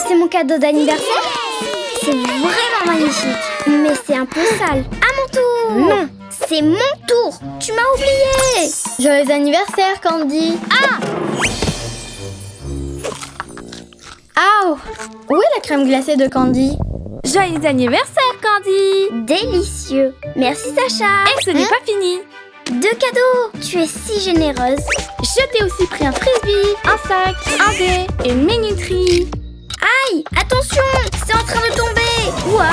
Speaker 1: C'est mon cadeau d'anniversaire? C'est vraiment magnifique. Mais c'est un peu sale. À mon tour! Non, c'est mon tour. Tu m'as oublié.
Speaker 2: Joyeux anniversaire, Candy. Ah! Où est la crème glacée de Candy?
Speaker 3: Joyeux anniversaire, Candy!
Speaker 1: Délicieux. Merci Sacha.
Speaker 3: Et ce n'est pas fini.
Speaker 1: 2 cadeaux. Tu es si généreuse.
Speaker 3: Je t'ai aussi pris un frisbee, un sac, un dé et une minuterie.
Speaker 1: Aïe, attention, c'est en train de tomber. Ouah.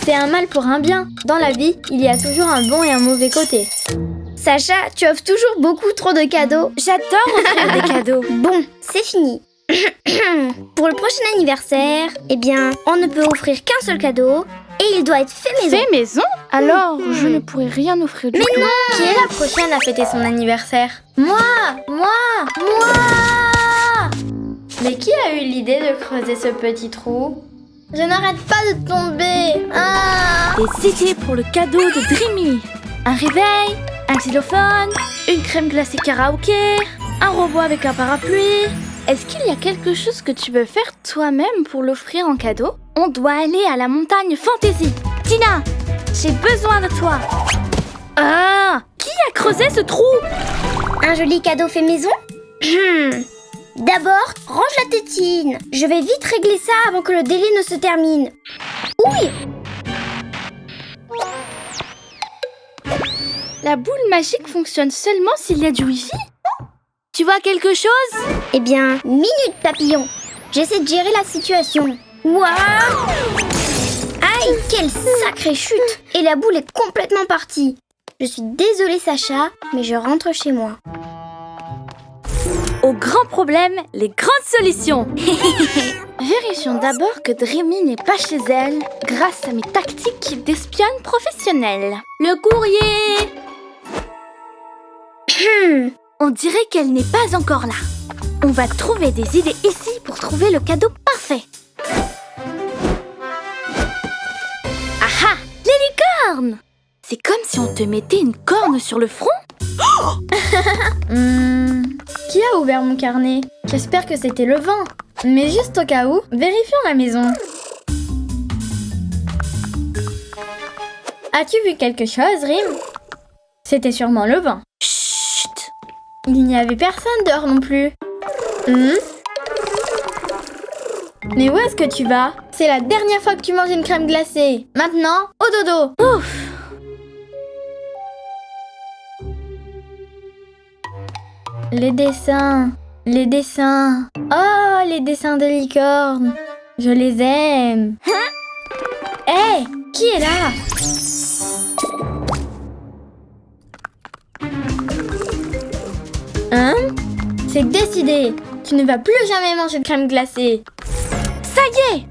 Speaker 2: C'est un mal pour un bien. Dans la vie, il y a toujours un bon et un mauvais côté.
Speaker 1: Sacha, tu offres toujours beaucoup trop de cadeaux.
Speaker 3: J'adore offrir des cadeaux.
Speaker 1: Bon, c'est fini. Pour le prochain anniversaire, eh bien, on ne peut offrir qu'un seul cadeau et il doit être fait maison.
Speaker 3: Fait maison? Alors, je ne pourrais rien offrir du tout.
Speaker 1: Mais non.
Speaker 2: Qui est la prochaine à fêter son anniversaire? Moi! Mais qui a eu l'idée de creuser ce petit trou? Je n'arrête pas de tomber. Ah!
Speaker 3: Des idées pour le cadeau de Dreamy. Un réveil, un xylophone, une crème glacée karaoké, un robot avec un parapluie. Est-ce qu'il y a quelque chose que tu veux faire toi-même pour l'offrir en cadeau? On doit aller à la montagne Fantasy. Tina, j'ai besoin de toi. Ah! Qui a creusé ce trou?
Speaker 1: Un joli cadeau fait maison. D'abord, range la tétine. Je vais vite régler ça avant que le délai ne se termine. Oui.
Speaker 3: La boule magique fonctionne seulement s'il y a du wifi? Tu vois quelque chose?
Speaker 1: Eh bien, minute papillon. J'essaie de gérer la situation. Waouh! Aïe, quelle sacrée chute! Et la boule est complètement partie. Je suis désolée Sacha, mais je rentre chez moi.
Speaker 3: Aux grands problèmes, les grandes solutions. Vérifions d'abord que Dreamy n'est pas chez elle grâce à mes tactiques d'espionne professionnelle. Le courrier! On dirait qu'elle n'est pas encore là. On va trouver des idées ici pour trouver le cadeau parfait. Aha! Les licornes! C'est comme si on te mettait une corne sur le front.
Speaker 2: Qui a ouvert mon carnet? J'espère que c'était le vent. Mais juste au cas où, vérifions la maison. As-tu vu quelque chose, Rim? C'était sûrement le vent.
Speaker 3: Chut!
Speaker 2: Il n'y avait personne dehors non plus. Mais où est-ce que tu vas? C'est la dernière fois que tu manges une crème glacée. Maintenant, au dodo.
Speaker 3: Ouf!
Speaker 2: Les dessins. Oh, les dessins de licorne. Je les aime. Hé, qui est là? Hein? C'est décidé. Tu ne vas plus jamais manger de crème glacée.
Speaker 3: Ça y est!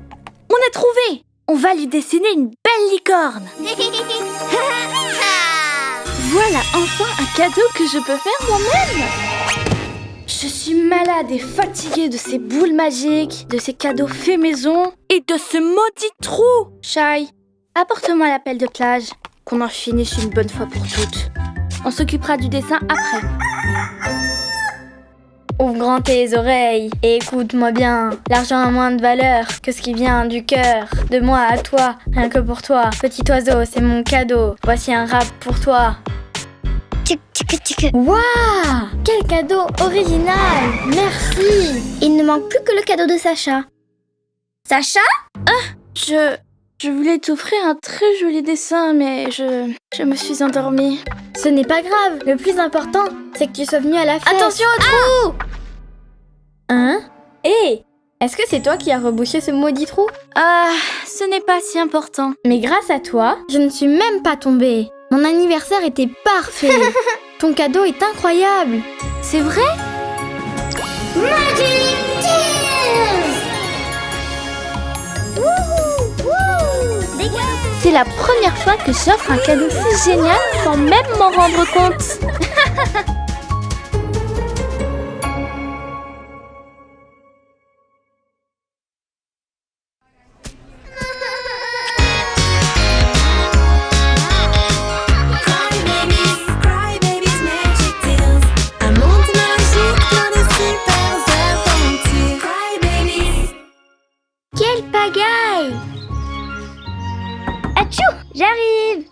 Speaker 3: On a trouvé! On va lui dessiner une belle licorne. Voilà enfin un cadeau que je peux faire moi-même. Je suis malade et fatiguée de ces boules magiques, de ces cadeaux faits maison et de ce maudit trou. Shai, apporte-moi la pelle de plage, qu'on en finisse une bonne fois pour toutes. On s'occupera du dessin après.
Speaker 2: Ouvre grand tes oreilles et écoute-moi bien. L'argent a moins de valeur que ce qui vient du cœur. De moi à toi, rien que pour toi. Petit oiseau, c'est mon cadeau. Voici un rap pour toi. Waouh! Quel cadeau original! Merci!
Speaker 1: Il ne manque plus que le cadeau de Sacha. Sacha?
Speaker 3: Je voulais t'offrir un très joli dessin, mais je me suis endormie.
Speaker 2: Ce n'est pas grave. Le plus important, c'est que tu sois venu à la fête.
Speaker 3: Attention au trou!
Speaker 2: Hein? Hé! Est-ce que c'est toi qui as rebouché ce maudit trou?
Speaker 3: Ah, ce n'est pas si important.
Speaker 2: Mais grâce à toi, je ne suis même pas tombée. Mon anniversaire était parfait. Ton cadeau est incroyable.
Speaker 3: C'est vrai?
Speaker 1: Magic Tears! Wouhou! Wouh! Dégage!
Speaker 3: C'est la première fois que j'offre un cadeau si génial sans même m'en rendre compte. J'arrive.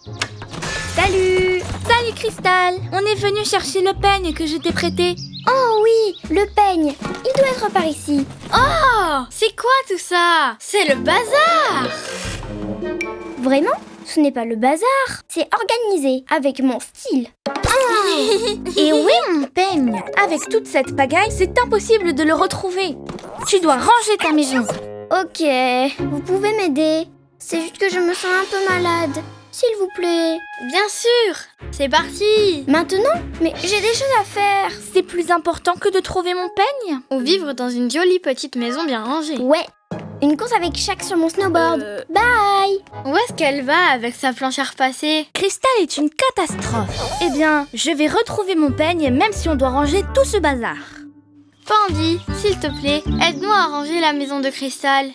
Speaker 3: Salut. Salut Cristal. On est venu chercher le peigne que je t'ai prêté.
Speaker 4: Oh oui, le peigne. Il doit être par ici.
Speaker 2: Oh, c'est quoi tout ça? C'est le bazar!
Speaker 4: Vraiment? Ce n'est pas le bazar. C'est organisé avec mon style.
Speaker 3: Et où est mon peigne? Avec toute cette pagaille, c'est impossible de le retrouver. Tu dois ranger ta maison.
Speaker 4: Ok, vous pouvez m'aider. C'est juste que je me sens un peu malade. S'il vous plaît.
Speaker 2: Bien sûr! C'est parti!
Speaker 4: Maintenant? Mais j'ai des choses à faire.
Speaker 3: C'est plus important que de trouver mon peigne?
Speaker 2: Ou vivre dans une jolie petite maison bien rangée.
Speaker 4: Ouais. Une course avec Shaq sur mon snowboard. Bye.
Speaker 2: Où est-ce qu'elle va avec sa planche à repasser?
Speaker 3: Cristal est une catastrophe. Eh bien, je vais retrouver mon peigne même si on doit ranger tout ce bazar.
Speaker 2: Pandy, s'il te plaît, aide-nous à ranger la maison de Cristal.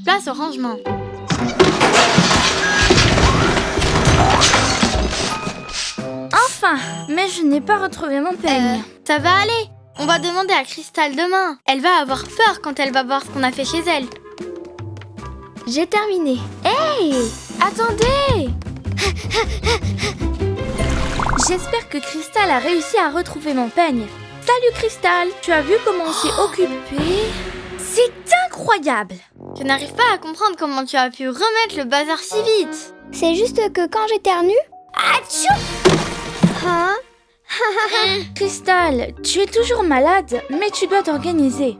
Speaker 2: Place au rangement.
Speaker 3: Enfin, mais je n'ai pas retrouvé mon peigne.
Speaker 2: Ça va aller. On va demander à Cristal demain. Elle va avoir peur quand elle va voir ce qu'on a fait chez elle.
Speaker 3: J'ai terminé. Hey! Attendez! J'espère que Cristal a réussi à retrouver mon peigne. Salut Cristal, tu as vu comment on s'est occupé? C'est incroyable!
Speaker 2: Je n'arrive pas à comprendre comment tu as pu remettre le bazar si vite.
Speaker 4: C'est juste que quand j'éternue... Atchou! Hein?
Speaker 3: Cristal, tu es toujours malade, mais tu dois t'organiser.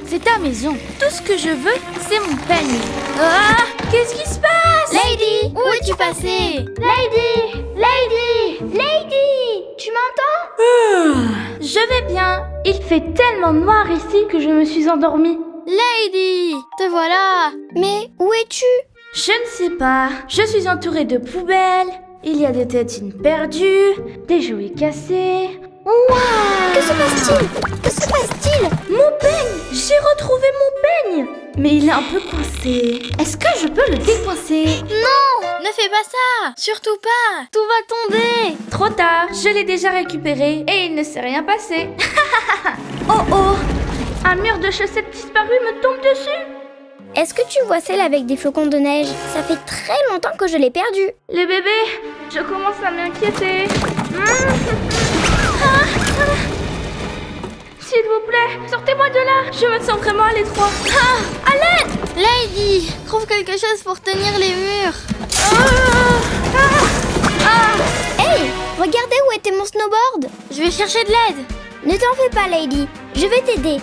Speaker 3: C'est ta maison. Tout ce que je veux, c'est mon peigne. Ah! Qu'est-ce qui se passe?
Speaker 2: Lady, où es-tu passée?
Speaker 4: Lady! Lady! Lady! Tu m'entends?
Speaker 3: Je vais bien. Il fait tellement noir ici que je me suis endormie.
Speaker 2: Lady, te voilà.
Speaker 4: Mais où es-tu?
Speaker 3: Je ne sais pas. Je suis entourée de poubelles. Il y a des tétines perdues, des jouets cassés. Waouh!
Speaker 4: Que se passe-t-il? Que se passe-t-il?
Speaker 3: Mon peigne! J'ai retrouvé mon peigne! Mais il est un peu coincé. Est-ce que je peux le décoincer?
Speaker 2: Ne fais pas ça. Surtout pas. Tout va tomber.
Speaker 3: Trop tard, je l'ai déjà récupéré et il ne s'est rien passé. Oh oh! Un mur de chaussettes disparu me tombe dessus.
Speaker 4: Est-ce que tu vois celle avec des flocons de neige? Ça fait très longtemps que je l'ai perdue.
Speaker 3: Les bébés, je commence à m'inquiéter. S'il vous plaît, sortez-moi de là. Je me sens vraiment à l'étroit. À l'aide!
Speaker 2: Lady, trouve quelque chose pour tenir les murs.
Speaker 4: Hey! Regardez où était mon snowboard!
Speaker 2: Je vais chercher de l'aide.
Speaker 4: Ne t'en fais pas, Lady. Je vais t'aider.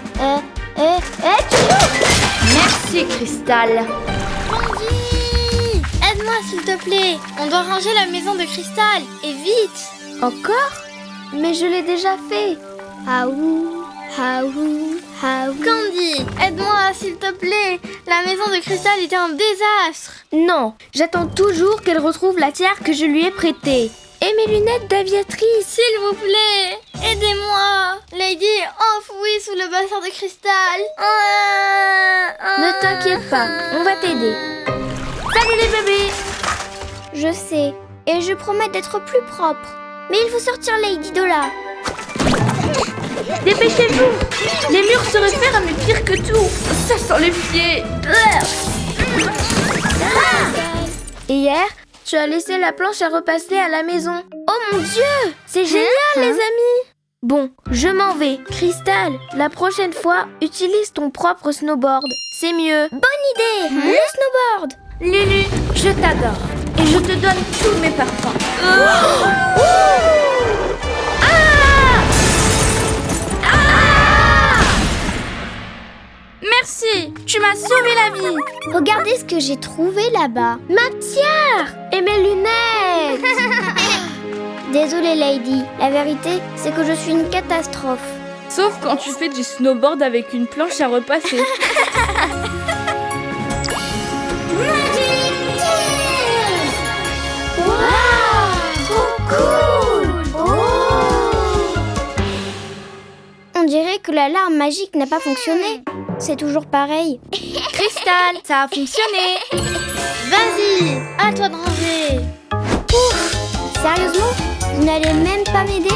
Speaker 3: Merci, Cristal.
Speaker 2: Pandy, aide-moi s'il te plaît. On doit ranger la maison de Cristal. Et vite.
Speaker 3: Encore? Mais je l'ai déjà fait.
Speaker 4: Haou, haou, haou.
Speaker 2: Candy, aide-moi s'il te plaît. La maison de Cristal était un désastre.
Speaker 3: Non, j'attends toujours qu'elle retrouve la tiare que je lui ai prêtée. Et mes lunettes d'aviatrice.
Speaker 2: S'il vous plaît, aidez-moi. Lady est enfouie sous le bazar de Cristal.
Speaker 3: Ne t'inquiète pas, on va t'aider. Salut les bébés!
Speaker 4: Je sais. Et je promets d'être plus propre. Mais il faut sortir Lady de là.
Speaker 3: Dépêchez-vous! Les murs se referment mais pire que tout. Ça sent les pieds. Hier, tu as laissé la planche à repasser à la maison. Oh mon Dieu! C'est génial les amis! Bon, je m'en vais. Cristal, la prochaine fois, utilise ton propre snowboard. C'est mieux.
Speaker 4: Bonne idée! Le snowboard!
Speaker 3: Lulu, je t'adore. Et je te donne tous mes parfums. Merci, tu m'as sauvé la vie.
Speaker 4: Regardez ce que j'ai trouvé là-bas.
Speaker 3: Ma tiare et mes lunettes.
Speaker 4: Désolée, Lady. La vérité, c'est que je suis une catastrophe.
Speaker 3: Sauf quand tu fais du snowboard avec une planche à repasser.
Speaker 4: On dirait que l'alarme magique n'a pas fonctionné. C'est toujours pareil.
Speaker 3: Cristal, ça a fonctionné.
Speaker 2: Vas-y, à toi de ranger.
Speaker 4: Sérieusement? Vous n'allez même pas m'aider?